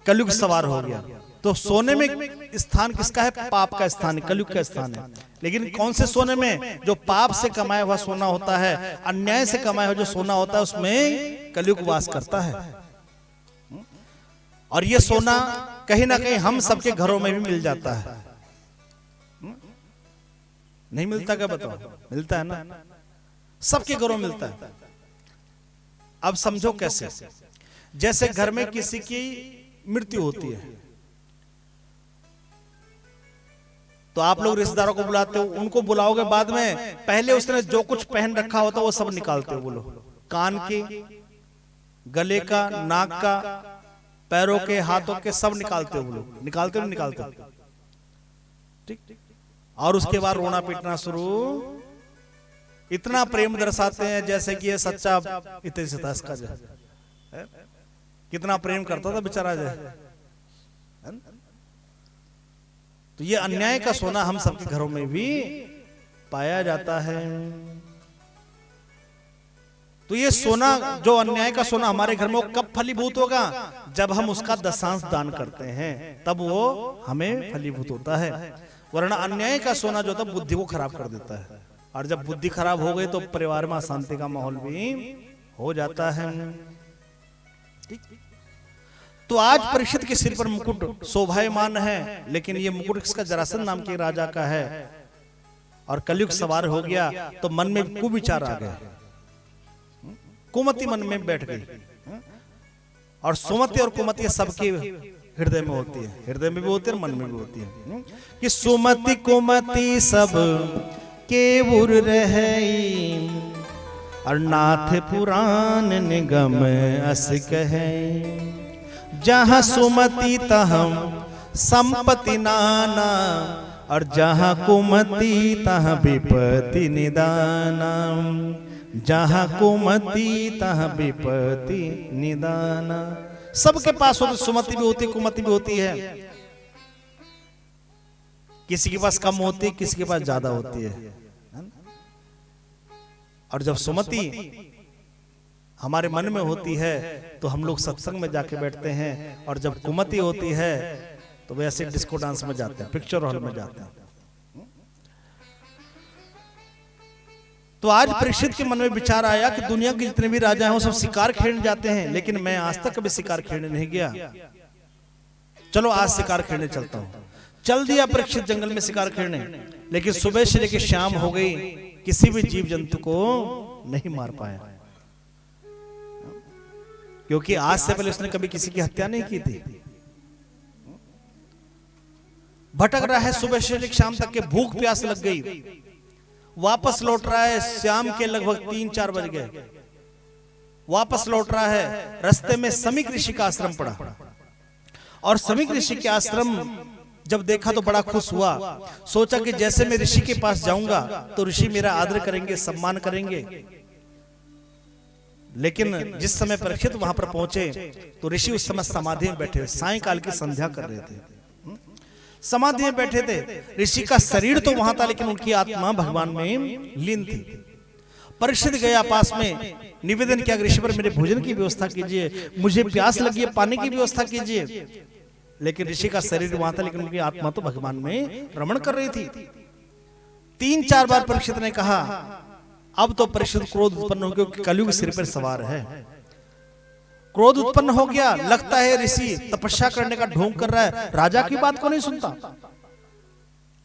कलयुग सवार हो गया। तो सोने में स्थान किसका है, पाप का स्थान, कलयुग का स्थान है। लेकिन कौन से सोने में, जो पाप से कमाया हुआ सोना होता है, अन्याय से कमाया हुआ जो सोना होता है, उसमें कलयुग वास करता है। और ये सोना कहीं ना कहीं हम सबके घरों में भी मिल जाता है। नहीं मिलता क्या, बताओ, मिलता है ना, सबके घरों में मिलता है। अब समझो कैसे, जैसे घर में किसी की मृत्यु होती है, तो आप लोग रिश्तेदारों को बुलाते हो, उनको बुलाओगे बाद में, पहले उसने जो कुछ पहन रखा होता वो सब निकालते हो। बोलो, कान के, गले का, नाक का, पैरों के, हाथों के, सब निकालते हो। बोलो, निकालते हो, निकालते हो? ठीक। और उसके बाद रोना पीटना शुरू। इतना प्रेम दर्शाते हैं जैसे कि ये सच्चा इतने से था इसका जो कितना प्रेम करता था बेचारा जो। तो ये अन्याय का सोना हम सबके घरों में भी पाया जाता है। तो ये सोना, जो अन्याय का सोना हमारे घर में, वो कब फलीभूत होगा? जब हम उसका दशांश दान करते हैं, तब वो हमें फलीभूत होता है। वरना अन्याय का सोना जो था बुद्धि को खराब कर देता है, और जब बुद्धि खराब हो गई तो परिवार में अशांति का माहौल भी हो जाता है। तो आज परीक्षित के सिर पर मुकुट शोभायमान है, लेकिन ये मुकुट किसका? जरासंध नाम के राजा का है। और कलयुग सवार हो गया तो मन में कुविचार आ गए, कुमति मन में बैठ गई। और सुमति और कुमति सबके हृदय में होती है, हृदय में भी होती है और मन में भी होती है। कि सुमति कुमति सब के उर रहे, और नाथ पुराण निगम अस कहे। जहाँ सुमति तहम संपत्ति नाना, और जहाँ कुमति तहाँ विपत्ति निदाना। जहाँ कुमति तहाँ विपत्ति निदाना। सबके पास होती, सुमति भी होती, कुमति भी होती है। किसी के पास कम होती, किसी के पास ज्यादा होती है। और जब सुमति हमारे मन में होती है तो हम लोग सत्संग में जाके बैठते हैं, और जब कुमति होती है तो वैसे डिस्को डांस में जाते हैं, पिक्चर हॉल में जाते हैं। तो आज परीक्षित के मन में विचार आया कि दुनिया के जितने भी राजा हैं वो सब शिकार खेलने जाते हैं, लेकिन मैं आज तक कभी शिकार खेलने नहीं गया। चलो आज शिकार खेलने चलता हूं। चल दिया परीक्षित जंगल में शिकार खेलने, लेकिन सुबह से लेकर शाम हो गई, किसी भी जीव जंतु को नहीं मार पाया, क्योंकि आज से पहले उसने कभी किसी की हत्या नहीं की थी। भटक रहा है सुबह से लेकर शाम तक के, भूख प्यास लग गई, वापस लौट रहा है, शाम के लगभग 3-4 बज गए, वापस लौट रहा है। रास्ते में समीक ऋषि का आश्रम पड़ा, और समीक ऋषि के आश्रम जब देखा तो बड़ा खुश हुआ। सोचा कि जैसे मैं ऋषि के पास जाऊंगा तो ऋषि मेरा आदर करेंगे, सम्मान करेंगे। लेकिन जिस समय परीक्षित वहां पर पहुंचे तो ऋषि उस समय समाधि में बैठे, सायंकाल की संध्या कर रहे थे, समाधि में बैठे थे। ऋषि का शरीर तो वहां था, लेकिन उनकी आत्मा भगवान में लीन थी। परीक्षित गया पास में, निवेदन किया, ऋषि पर मेरे भोजन की व्यवस्था कीजिए, मुझे प्यास लगी है, पानी की व्यवस्था कीजिए। लेकिन ऋषि का शरीर वहां था, लेकिन उनकी आत्मा तो भगवान में रमण कर रही थी। 3-4 बार परीक्षित ने कहा। अब तो परीक्षित क्रोध उत्पन्न हो गया, क्योंकि कलयुग सिर पर सवार है। क्रोध उत्पन्न हो गया, लगता है ऋषि तपस्या करने का ढोंग कर रहा है, राजा की बात को नहीं सुनता।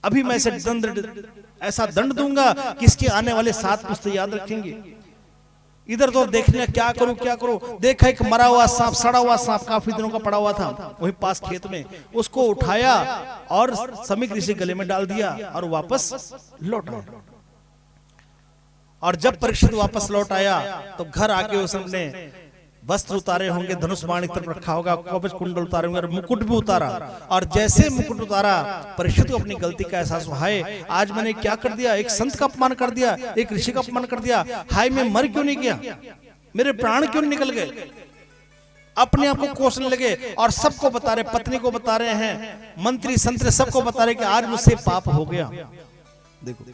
अभी मैं इसे ऐसा दंड दूंगा कि इसके आने वाले 7 पुश्ते याद रखेंगे। इधर तो देखने क्या करूं क्या करूं, देखा एक मरा हुआ सांप, सड़ा हुआ सांप काफी दिनों का पड़ा हुआ था वहीं पास खेत में, उसको उठाया और समीक ऋषि गले में डाल दिया और वापस लौट आया। और जब परीक्षित वापस लौट आया तो घर आके उसने वस्त्र उतारे होंगे, धनुष बाण एक तरफ रखा होगा, कवच कुंडल उतारे होंगे, और मुकुट भी उतारा। और जैसे मुकुट उतारा, परीक्षित को अपनी गलती का एहसास हुआ, हाय आज मैंने क्या कर दिया, एक संत का अपमान कर दिया, एक ऋषि का अपमान कर दिया, हाय मैं मर क्यों नहीं गया, मेरे प्राण क्यों निकल गए। अपने आप को कोसने लगे और सबको बता रहे, पत्नी को बता रहे हैं, मंत्री संतरी सबको बता रहे कि आज मुझसे पाप हो गया। देखो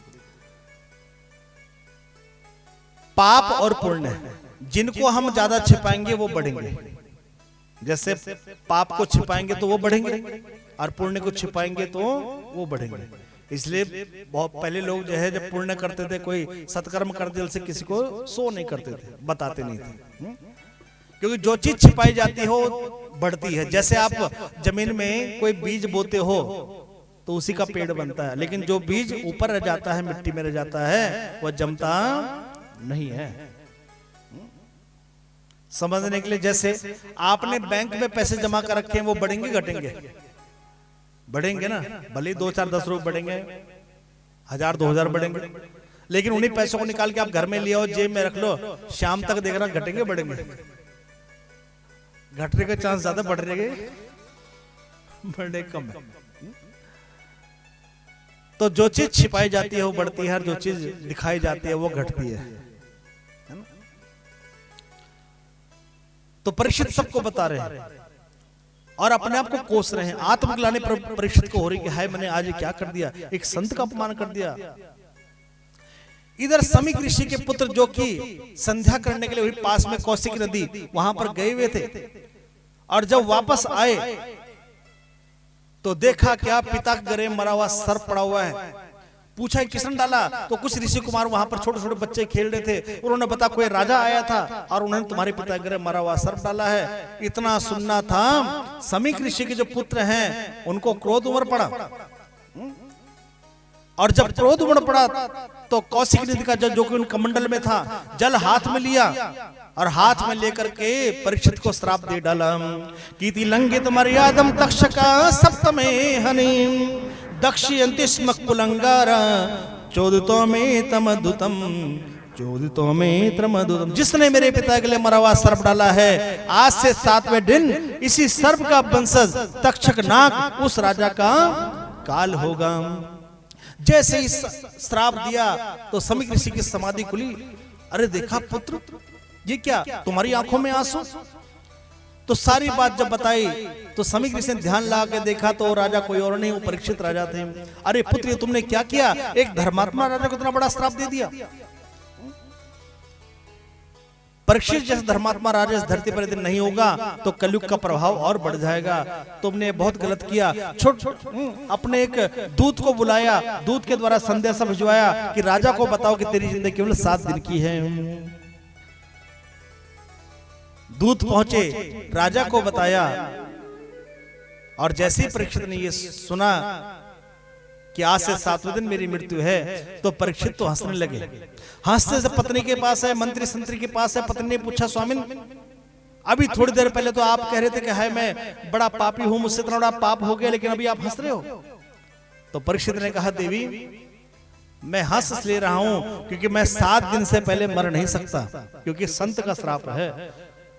पाप और पुण्य, जिनको हम ज्यादा छिपाएंगे वो बढ़ेंगे। जैसे पाप को छिपाएंगे तो वो बढ़ेंगे, और पुण्य को छिपाएंगे तो वो बढ़ेंगे। इसलिए बहुत पहले लोग जो है जब पुण्य करते थे, कोई सत्कर्म कर दिल से किसी को सो नहीं करते थे, बताते नहीं थे, क्योंकि जो चीज छिपाई जाती हो बढ़ती है। जैसे आप जमीन में कोई बीज बोते हो तो उसी का पेड़ बनता है, लेकिन जो बीज ऊपर रह जाता है, मिट्टी में रह जाता है, वह जमता नहीं है। समझने के लिए, जैसे आपने बैंक में पैसे जमा कर रखे हैं, वो बढ़ेंगे घटेंगे, बढ़ेंगे ना, भले 2-4-10 रुपए बढ़ेंगे, 1000-2000 बढ़ेंगे, लेकिन उन्हीं पैसों को निकाल के आप घर में ले आओ, जेब में रख लो, शाम तक देख रहा घटेंगे बढ़ेंगे? घटने का चांस ज्यादा, बढ़ रहे बढ़ने कम है। तो जो चीज छिपाई जाती है वो बढ़ती है, और जो चीज दिखाई जाती है वो घटती है ना? तो परीक्षित सबको बता रहे हैं और अपने आप को कोस रहे हैं। आत्मग्लानि परीक्षित को हो रही कि हाय मैंने आज क्या कर दिया, एक संत का अपमान कर दिया। इधर समीक ऋषि के पुत्र जो कि संध्या करने के लिए वही पास में कौशिक नदी वहां पर गए हुए थे, और जब वापस आए तो देखा क्या, पिता के गले मरा हुआ सर्प पड़ा हुआ है। पूछा किसने डाला, तो कुछ ऋषि कुमार वहां पर छोटे छोटे बच्चे खेल रहे थे, उन्होंने बताया कोई राजा आया था और उन्होंने तुम्हारे पिता के गले मरा हुआ सर्प डाला है। इतना सुनना था, समीक ऋषि के जो पुत्र हैं उनको क्रोध उमड़ पड़ा, और जब क्रोध उमड़ पड़ा तो कौशिक नदी का जल जो कि उन कमंडल में था, जल हाथ में लिया और हाथ में लेकर के परीक्षित को श्राप दे डाला। कीति लंघित मर्यादम तक्षका सप्तमे हनि दक्षयन्ति स्म कुलंगारा चोदितो में तमदुतम चोदितो में तमदुतम। जिसने मेरे पिता के लिए मरा हुआ सर्प डाला है, आज से 7वें दिन इसी सर्प का वंशज तक्षक नाग उस राजा का काल होगा। जैसे ही श्राप दिया तो समीक ऋषि की समाधि खुली। अरे देखा पुत्र, ये क्या, तुम्हारी आंखों में आंसू? तो सारी बात जब बताई तो समीक ऋषि ने ध्यान लगा के देखा तो राजा कोई और नहीं, वो परीक्षित राजा थे। अरे पुत्र, ये तुमने क्या किया, एक धर्मात्मा राजा को इतना बड़ा श्राप दे दिया। परीक्षित जैसे धर्मात्मा राजा इस धरती पर यदि नहीं होगा तो कलयुग का प्रभाव और बढ़ जाएगा। तुमने बहुत गलत किया। अपने एक दूत को बुलाया, दूत के द्वारा संदेशा भिजवाया कि राजा को बताओ कि तेरी जिंदगी केवल 7 दिन की है। दूत पहुंचे, राजा को बताया, और जैसे ही परीक्षित ने ये सुना कि आज से 7वें दिन मेरी मृत्यु है, तो परीक्षित तो हंसने लगे। हंसते से पत्नी के पास है, मंत्री संतरी के पास है। पत्नी ने पूछा, स्वामिन अभी थोड़ी देर पहले तो आप कह रहे थे कि हाय मैं बड़ा पापी हूं, मुझसे इतना बड़ा पाप हो गया, लेकिन अभी आप हंस रहे हो। तो परीक्षित ने कहा, देवी मैं हंस इसलिए रहा हूं क्योंकि मैं 7 दिन से पहले मर नहीं सकता, क्योंकि संत का श्राप है,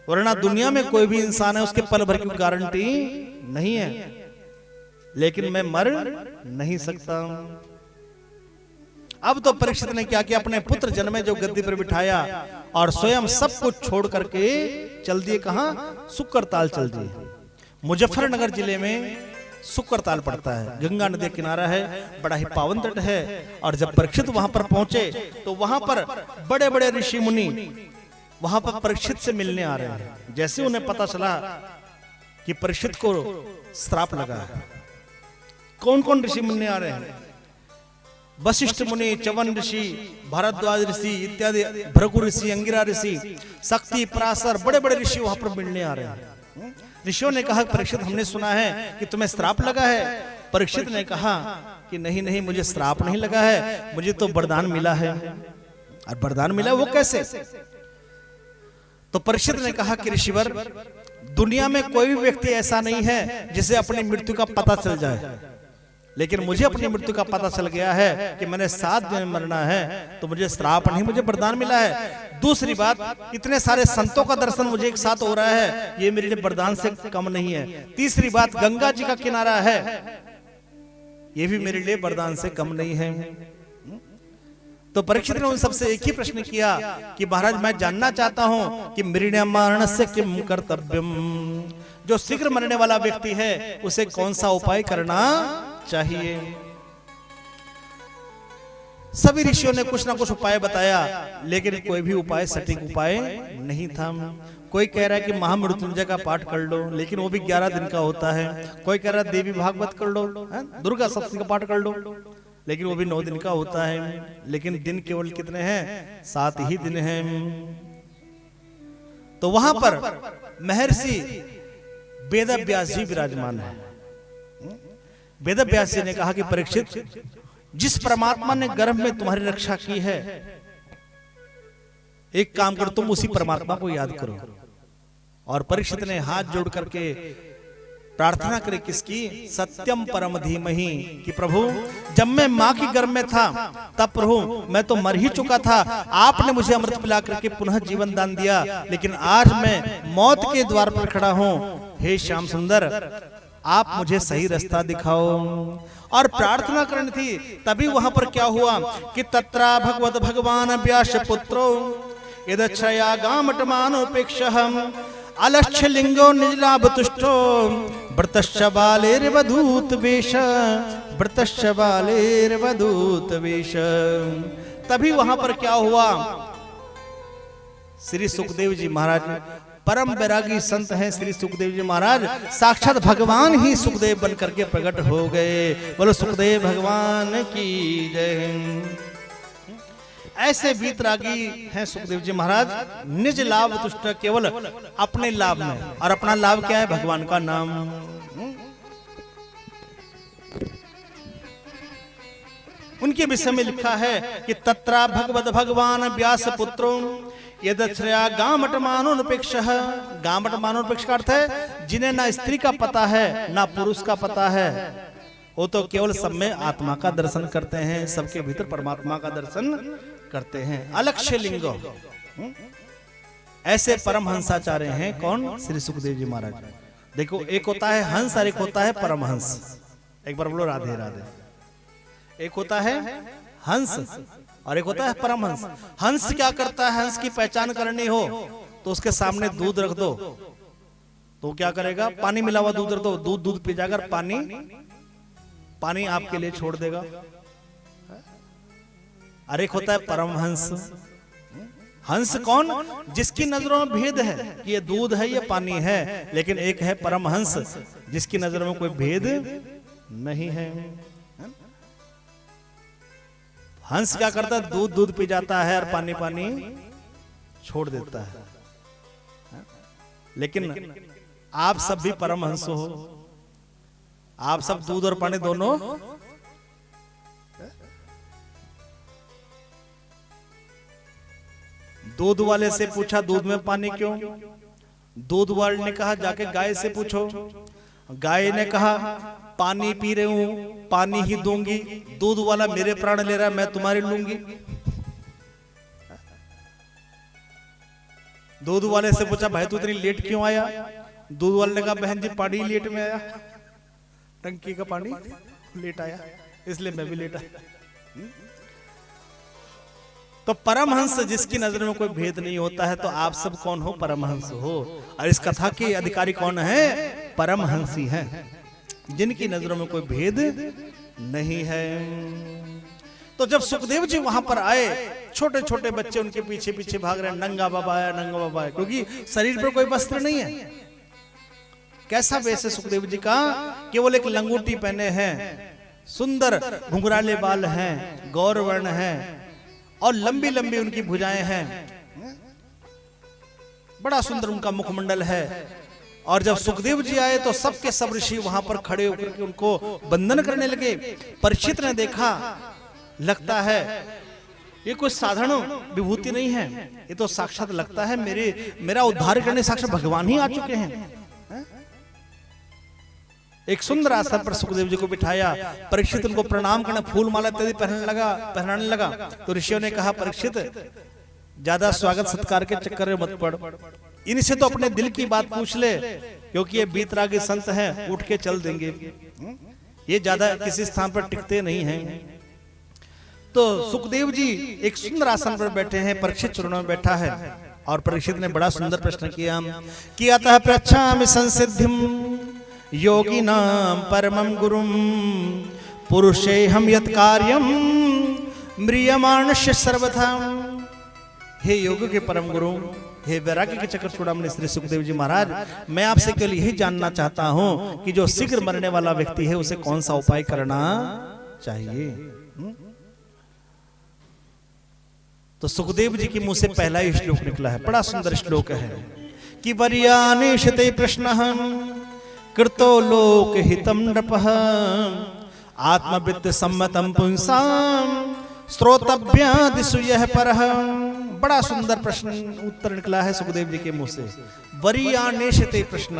वरना दुनिया में कोई भी इंसान है उसके पल भर की गारंटी नहीं है, लेकिन मैं मर नहीं सकता। अब तो परीक्षित ने क्या किया, अपने पुत्र जन्मे जो गद्दी पर बिठाया और स्वयं सब कुछ छोड़ करके चल दिए। कहां? सुक्करताल चल दिए। मुजफ्फरनगर जिले में सुक्करताल पड़ता है, गंगा नदी किनारा है, बड़ा ही पावन तट है। और जब परीक्षित वहां पर पहुंचे तो वहां पर बड़े बड़े ऋषि मुनि वहां पर परीक्षित से मिलने आ रहे हैं। जैसे उन्हें पता चला कि परीक्षित को श्राप लगा है, कौन कौन ऋषि मिलने आ रहे हैं? वशिष्ठ मुनि, च्यवन ऋषि, भारद्वाज ऋषि इत्यादि, भृगु ऋषि, अंगिरा ऋषि, शक्ति, पराशर, बड़े बड़े ऋषि वहां पर मिलने आ रहे हैं। ऋषियों ने कहा, परीक्षित हमने सुना है कि तुम्हें श्राप लगा है। परीक्षित ने कहा कि नहीं नहीं, मुझे श्राप नहीं लगा है, मुझे तो वरदान मिला है। और वरदान मिला वो कैसे? तो परीक्षित ने कहा कि ऋषिवर, दुनिया में कोई भी व्यक्ति ऐसा नहीं है जिसे अपनी मृत्यु का पता चल जाए, लेकिन मुझे अपनी मृत्यु का पता चल गया है कि मैंने 7 दिन में मरना है, तो मुझे श्राप नहीं, मुझे वरदान मिला है। दूसरी बात, इतने सारे संतों का दर्शन मुझे एक साथ हो रहा है, ये मेरे लिए वरदान से कम नहीं है। तीसरी बात, गंगा जी का किनारा है, ये भी मेरे लिए वरदान से कम नहीं है। तो परीक्षित ने उन सबसे एक ही प्रश्न किया कि महाराज मैं जानना चाहता हूं कि मृण्यमारणस्य किम कर्तव्यम, जो शीघ्र मरने वाला व्यक्ति है उसे कौन सा उपाय करना चाहिए। सभी ऋषियों ने कुछ ना कुछ उपाय बताया, लेकिन कोई भी उपाय सटीक उपाय नहीं था। कोई कह रहा है कि महामृत्युंजय का पाठ कर लो, लेकिन वो भी 11 दिन का होता है। कोई कह रहा है देवी भागवत कर लो, दुर्गा सप्तशती का पाठ कर लो, लेकिन वो भी 9 दिन का होता है। लेकिन दिन केवल कितने हैं? 7 ही दिन हैं। तो वहां पर महर्षि वेदव्यास जी विराजमान है। वेदव्यास जी ने कहा कि परीक्षित, जिस परमात्मा ने गर्भ में तुम्हारी रक्षा की है, एक काम करो, तुम उसी परमात्मा को याद करो। और परीक्षित ने हाथ जोड़ करके प्रार्थना करे किसकी? सत्यम परम धीमहि, कि प्रभु जब मैं माँ की गर्भ में था तब प्रभु मैं तो मर ही चुका था, आपने मुझे अमृत पिला करके पुनः जीवन दान दिया, लेकिन आज मैं मौत के द्वार पर खड़ा हूँ। हे श्याम सुंदर, आप मुझे सही रास्ता दिखाओ। और प्रार्थना करनी थी, तभी वहां पर क्या हुआ कि तत्रा भगवत भगवान व्यास पुत्रो यदक्षया गामटमानोपेक्षहम अलक्ष्य लिंगो निजलाभ तुष्टो व्रतश्च बालेर्वधूत वेश, व्रतश्च बालेर्वधूत वेश। तभी वहां पर क्या हुआ, श्री सुखदेव जी महाराज परम वैरागी संत हैं। श्री सुखदेव जी महाराज साक्षात भगवान ही सुखदेव बन करके प्रकट हो गए। बोलो सुखदेव भगवान की जय। ऐसे वीतरागी हैं सुखदेव जी महाराज, निज लाभ तुष्ट, केवल अपने लाभ में, और अपना लाभ क्या है? भगवान का नाम। उनके विषय में लिखा है कि तत्रा भगवत भगवान व्यास पुत्रो यदक्षया गामटमानोपेक्षः। गामटमानोपेक्ष का अर्थ है जिन्हें ना स्त्री का पता है ना पुरुष का पता है, वो तो केवल सब में आत्मा का दर्शन करते हैं, सबके भीतर परमात्मा का दर्शन करते हैं। अलक्ष्य लिंगो, ऐसे परमहंसाचार्य हैं। कौन? श्री सुखदेव जी महाराज। देखो, एक होता है हंस और एक होता है परमहंस। एक बार बोलो राधे राधे। एक होता है हंस और एक होता है परमहंस। हंस क्या करता है? हंस की पहचान करनी हो तो उसके सामने दूध रख दो तो क्या करेगा? पानी मिला हुआ दूध रख दो, दूध पी जाकर पानी आपके लिए छोड़ देगा। और एक होता है परमहंस। हंस कौन? जिसकी नजरों में भेद है कि ये दूध है ये पानी है, लेकिन एक है परमहंस जिसकी नजरों में कोई भेद नहीं है। हंस क्या करता है? दूध पी जाता है और पानी छोड़ देता है। लेकिन आप सब भी परमहंस हो, आप सब दूध और पानी दोनों। दूध वाले से पूछा दूध में पानी क्यों? दूध वाले ने कहा जाके गाय से पूछो। गाय ने कहा पानी पी रही हूं, पानी ही दूंगी। दूध वाला मेरे प्राण ले रहा है, मैं तुम्हारे लूंगी। दूध वाले से पूछा भाई तू इतनी लेट क्यों आया? दूध वाले ने कहा बहन जी पानी लेट में आया, टंकी का पानी लेट आया, इसलिए मैं भी लेट आया। तो परमहंस जिसकी नजर में कोई भेद नहीं होता है, तो आप सब कौन हो? परमहंस हो। और इस कथा के अधिकारी कौन है? परमहंसी हैं, जिनकी नजरों में कोई भेद नहीं है। तो जब सुखदेव जी वहां पर आए, छोटे छोटे बच्चे उनके पीछे पीछे भाग रहे हैं, नंगा बाबा आया, नंगा बाबा आया, क्योंकि शरीर पर कोई वस्त्र नहीं है। कैसा वेश है सुखदेव जी का? केवल एक लंगोटी पहने हैं, सुंदर घुंघराले बाल हैं, गौर वर्ण है और लंबी लंबी उनकी भुजाएं हैं। बड़ा सुंदर उनका मुखमंडल है। और जब सुखदेव जी आए तो सबके सब ऋषि वहां पर खड़े होकर के उनको वंदन करने लगे। परीक्षित ने देखा, लगता है ये कोई साधारण विभूति नहीं है, ये तो साक्षात लगता है मेरा उद्धार करने साक्षात भगवान ही आ चुके हैं। एक सुंदर आसन पर सुखदेव जी को बिठाया। परीक्षित उनको प्रणाम करने, फूल माला इत्यादि पहनाने लगा। तो ऋषियों ने कहा परीक्षित ज्यादा स्वागत सत्कार के चक्कर में मत पड़, इनसे तो अपने दिल की बात पूछ ले, क्योंकि ये बीतरागी संत हैं, उठ के चल देंगे, ये ज्यादा किसी स्थान पर टिकते नहीं हैं। तो सुखदेव जी एक सुंदर आसन पर बैठे हैं, परीक्षित चरणों में बैठा है। और परीक्षित ने बड़ा सुंदर प्रश्न किया अतः पृच्छामि संसिद्धिम योगिनां परमं गुरुं पुरुषेहं यत् कार्यं म्रियमाणस्य सर्वथा। हे योग के परम गुरु, हे वैराग्य के चक्र चूड़ामणि श्री सुखदेव जी महाराज, मैं आपसे केवल यही जानना चाहता हूं कि जो शीघ्र मरने वाला व्यक्ति है उसे कौन सा उपाय करना चाहिए। तो सुखदेव जी के मुंह से पहला ही श्लोक निकला है, बड़ा सुंदर श्लोक है कि वर्यानेशते प्रश्नः कृतो लोक हितम नृपः आत्मवित्त सम्मतम पुंसाम श्रोतव्यादिषु यः परः। बड़ा सुंदर प्रश्न उत्तर निकला है सुखदेव जी के मुंह से। वर्यानेशते प्रश्न,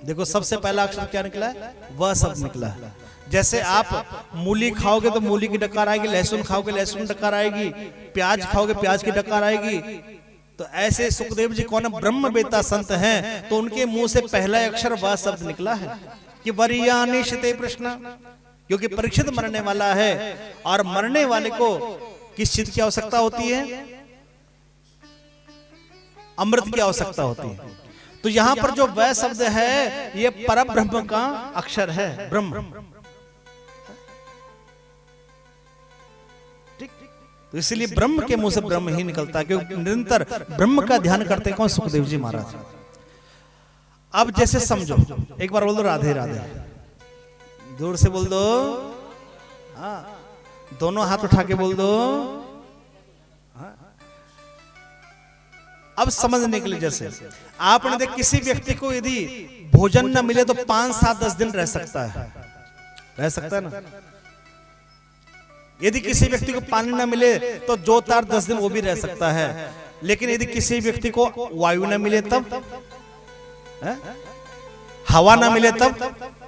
देखो सबसे पहला अक्षर क्या निकला है, वह शब्द निकला है। जैसे आप मूली खाओगे तो मूली की डकार आएगी, लहसुन खाओगे लहसुन की डकार आएगी, प्याज खाओगे प्याज की डकार आएगी। तो ऐसे सुखदेव जी कौन ब्रह्म वेता संत हैं, तो उनके मुंह से पहला अक्षर वह शब्द निकला है कि वरियानि शिते प्रश्न, क्योंकि परीक्षित मरने वाला है और मरने वाले को किस चीज की आवश्यकता होती है, अमृत की आवश्यकता होती है। तो यहां पर जो वह शब्द है ये परब्रह्म का अक्षर है, ब्रह्म। तो इसलिए ब्रह्म के मुंह से ब्रह्म ही निकलता है, क्योंकि निरंतर ब्रह्म का ध्यान करते हैं कौन, सुखदेव जी महाराज। अब जैसे समझो, एक बार बोल दो राधे राधे, दूर से बोल दो, हाँ दोनों हाथ उठा के बोल दो, हाँ। अब समझने के लिए, जैसे आपने देख किसी व्यक्ति को यदि भोजन न मिले तो 5, 7, 10 दिन रह सकता है, रह सकता है ना। यदि किसी व्यक्ति को पानी न मिले तो 2, 4, 10 दिन वो भी रह सकता है। लेकिन यदि किसी व्यक्ति को वायु न मिले तब, हवा न मिले तब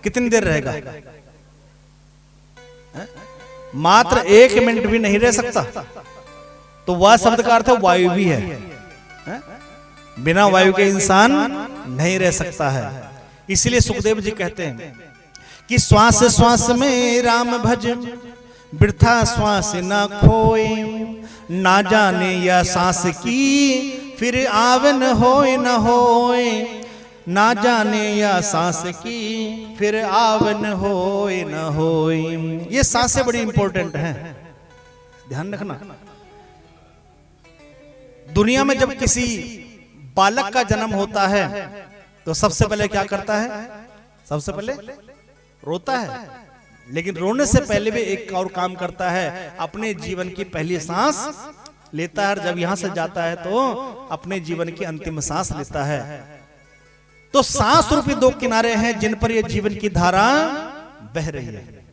कितनी देर रहेगा, मात्र 1 मिनट भी नहीं रह सकता। तो वह शब्द का अर्थ वायु भी है, बिना वायु के इंसान नहीं रह सकता है। इसलिए सुखदेव जी कहते हैं कि श्वास श्वास में राम भज, वृथा श्वास न खोए, ना जाने या सांस की फिर आवन होए न होए, ना जाने या सांस की फिर आवन होए न होए। ये सांसें बड़ी इंपॉर्टेंट हैं, ध्यान रखना। दुनिया में जब किसी बालक का जन्म होता है तो सबसे पहले क्या करता है, सबसे पहले रोता है। लेकिन रोने से पहले भी एक और काम करता है, अपने जीवन की पहली सांस लेता है, और जब यहां से जाता है तो अपने जीवन की अंतिम सांस लेता है। तो सांस रूपी 2 किनारे हैं जिन पर यह जीवन की धारा बह रही है।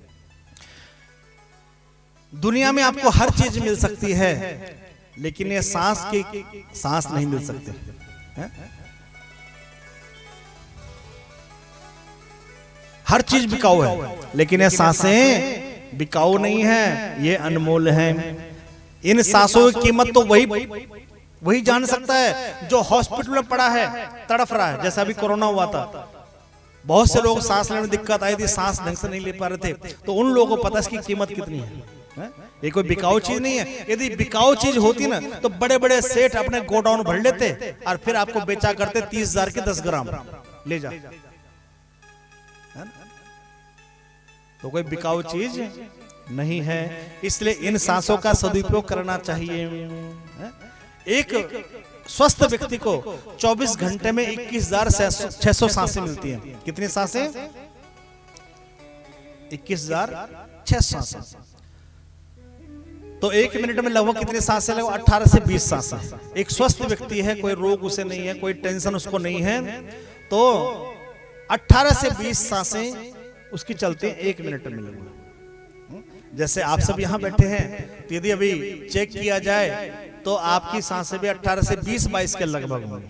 दुनिया में आपको हर चीज मिल सकती है, लेकिन ये सांस की सांस नहीं मिल सकती है? हर चीज बिकाऊ है, लेकिन ये सांसें बिकाऊ नहीं है, ये अनमोल हैं। इन सांसों की कीमत तो वही जान सकता है जो हॉस्पिटल में पड़ा है, तड़फ रहा है। जैसा अभी कोरोना हुआ था, बहुत से लोग सांस लेने में दिक्कत आई थी, सांस ढंग से नहीं ले पा रहे थे, तो उन लोगों को पता है इसकी कीमत कितनी है। ये कोई बिकाऊ चीज नहीं है। यदि बिकाऊ चीज होती ना तो बड़े बड़े सेठ अपने गोडाउन भर लेते और फिर आपको बेचा करते 30,000 के 10 ग्राम ले जा। तो कोई बिकाऊ चीज नहीं है, इसलिए इन सांसों का सदुपयोग करना चाहिए। एक स्वस्थ व्यक्ति को 24 घंटे में 21,600 सांसें मिलती हैं। कितनी सांसें? 21,600 सांसें। तो 1 मिनट में लगभग कितनी सांसें लगभग 18 से 20 सांसें। एक स्वस्थ व्यक्ति है, कोई रोग उसे नहीं है, कोई टेंशन उसको नहीं है, तो 18 से 20 सांसें उसकी चलते 1 मिनट में लगभग। जैसे आप सब यहाँ बैठे हैं, तो यदि अभी चेक किया जाए तो आपकी सांसें भी 18 से 20-22 के लगभग होंगी।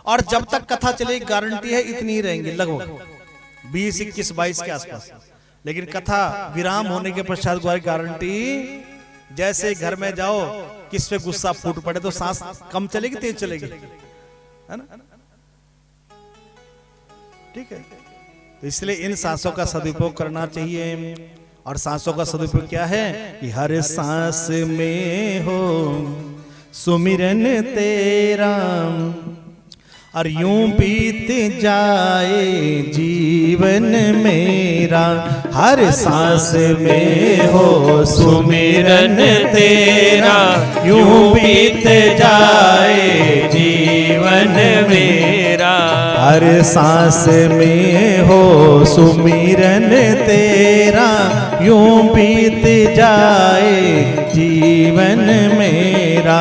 और जब तक कथा चलेगी गारंटी है इतनी ही रहेंगी, लगभग 20, 21, 22 के आसपास। लेकिन कथा विराम होने के पश्चात गारंटी, जैसे घर में जाओ किस पे गुस्सा फूट पड़े तो सांस कम चलेगी तेज चलेगी, है ना? ठीक है। तो इसलिए इन सांसों का सदुपयोग करना चाहिए। और सांसों का सदुपयोग क्या है कि हर सांस में हो सुमिरन तेरा, और यूं बीत जाए जीवन मेरा। हर सांस में हो सुमिरन तेरा, यूं बीत जाए जीवन मेरा। हर सांस में हो सुमिरन तेरा, यूं बीत जाए जीवन मेरा।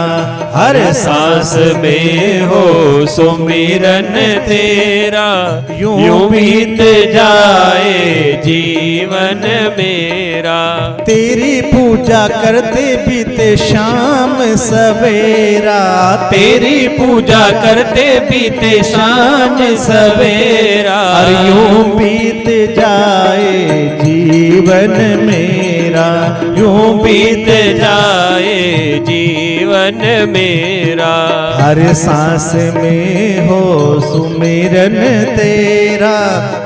हर सांस में हो सुमिरन तेरा, यूं बीत जाए जीवन मेरा। तेरी पूजा करते भी बीते शाम सवेरा, तेरी पूजा करते बीते सांझ सवेरा। और यूं बीत जाए जीवन मेरा, यूं बीत जाए जीवन मेरा। हर सांस में हो सुमिरन तेरा,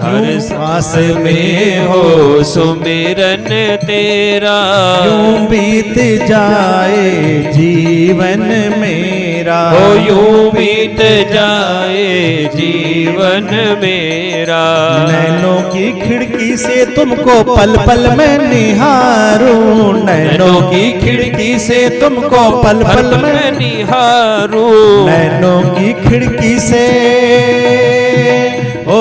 हर सांस में हो सुमिरन तेरा। यूं बीत जाए जीवन मेरा, हो यूं बीत जाए जीवन मेरा। नैनों की खिड़की से तुमको पल पल में निहारूं, नैनों की खिड़की से तुमको पल पल में निहारूं। नैनों की खिड़की से ओ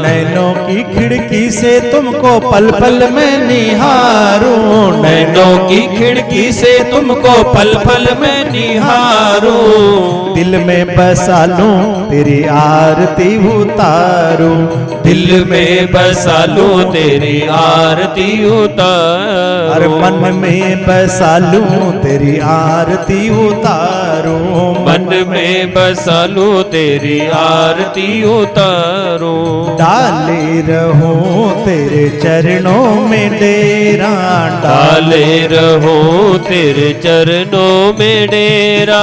नैनों की खिड़की से तुमको पल पल में निहारूं, नैनों की खिड़की से तुमको पल पल में निहारूं। दिल में बसा लूं तेरी आरती उतारूं, दिल में बसा लूं तेरी आरती उतारूं। और मन में बसा लूं तेरी आरती उतारूं, मन में बसा लूं तेरी आरती उतारूं। डाले रहूं तेरे चरणों में डेरा, डाले रहूं तेरे चरणों में डेरा।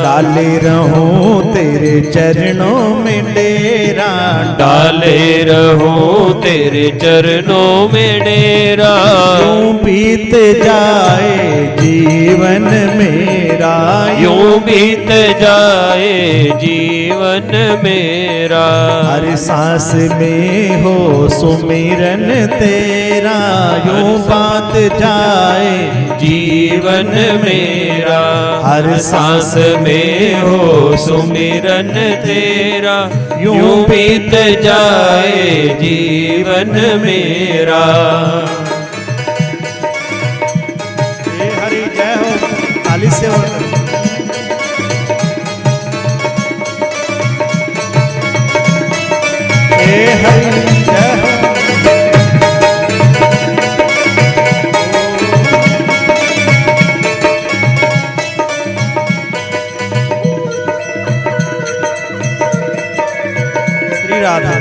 डाले रहूं तेरे चरणों में डेरा, डाले रहूं तेरे चरणों में डेरा। यूं बीत जाए जीवन मेरा, यूं बीत जाए जीवन मेरा। हर सांस में हो सुमिरन तेरा, यूं बात जाए जीवन मेरा। हर सांस में हो सुमिरन तेरा, यूं बीत जाए जीवन मेरा। हे हरि जय हो, ताली से हो। हे हरि जय हो। श्री राधा।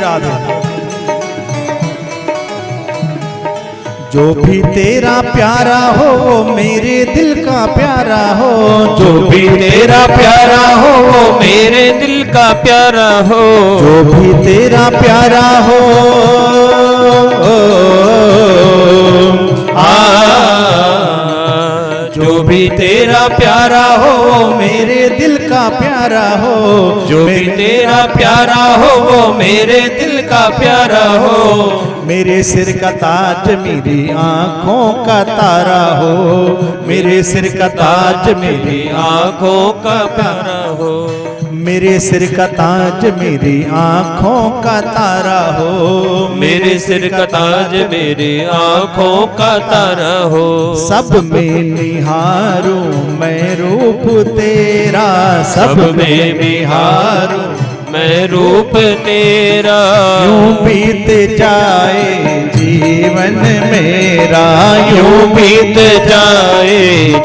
राधा। जो भी तेरा प्यारा हो वो मेरे दिल का प्यारा हो, जो भी तेरा प्यारा हो वो मेरे दिल का प्यारा हो। जो भी तेरा प्यारा हो जो भी तेरा प्यारा हो वो मेरे दिल का प्यारा हो, जो भी तेरा प्यारा हो वो मेरे दिल का प्यारा हो। मेरे सिर का ताज मेरी आंखों का तारा हो, मेरे सिर का ताज मेरी आंखों का प्यारा हो। मेरे सिर का ताज मेरी आंखों का तारा हो, मेरे सिर का ताज मेरी आंखों का तारा हो। सब में निहारूं मैं रूप तेरा, सब में निहारूं मैं रूप तेरा। यूं बीत जाए जीवन मेरा, यूं बीत जाए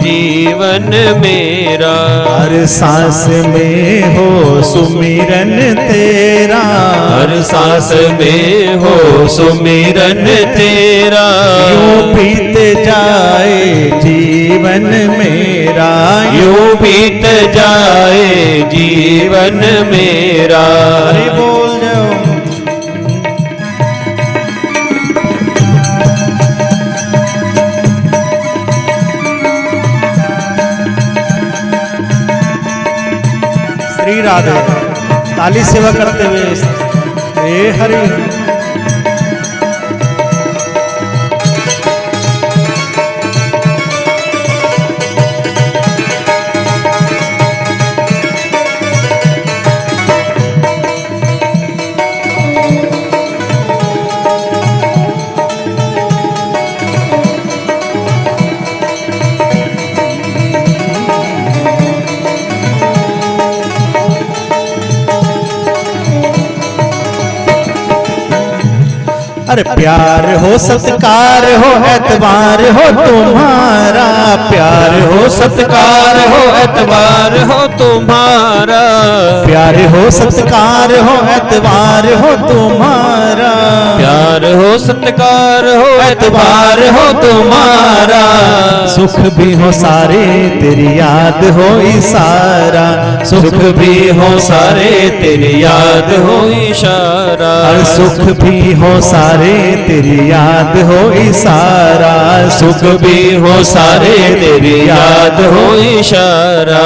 जीवन मेरा। हर सांस में हो सुमिरन तेरा, हर सांस में हो सुमिरन तेरा। यूं बीत जाए जीवन मेरा, यूं बीत जाए जीवन मेरा। हरि बोल जाओ। श्री राधे। ताली सेवा करते हुए हे हरि। अरे प्यार हो सत्कार हो एतबार हो तुम्हारा, प्यार हो सत्कार हो एतबार हो तुम्हारा, प्यार हो सत्कार हो एतबार हो तुम्हारा, प्यार हो सत्कार हो एतबार हो तुम्हारा। सुख भी हो सारे तेरी याद हो इशारा, सुख भी हो सारे तेरी याद हो इशारा, और सुख भी हो सारे तेरी याद हो इशारा, सुख भी हो सारे तेरी याद हो इशारा।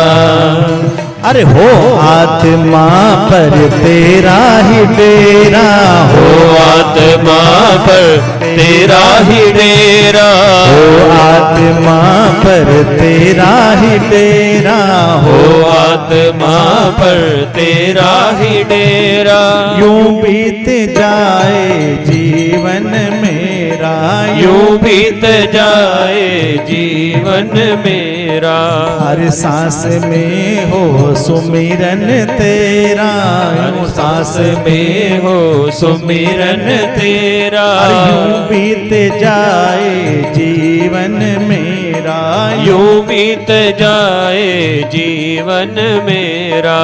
अरे हो आत्मा पर तेरा ही डेरा, हो आत्मा पर तेरा ही डेरा, हो आत्मा पर तेरा ही डेरा, हो आत्मा पर तेरा ही डेरा। यूं बीत जाए जीवन मेरा, यूं बीत जाए जीवन मेरा, हर सांस में हो सुमिरन तेरा, हर सांस में हो सुमिरन तेरा। यूं बीत जाए जीवन मेरा, यूं बीत जाए जीवन मेरा।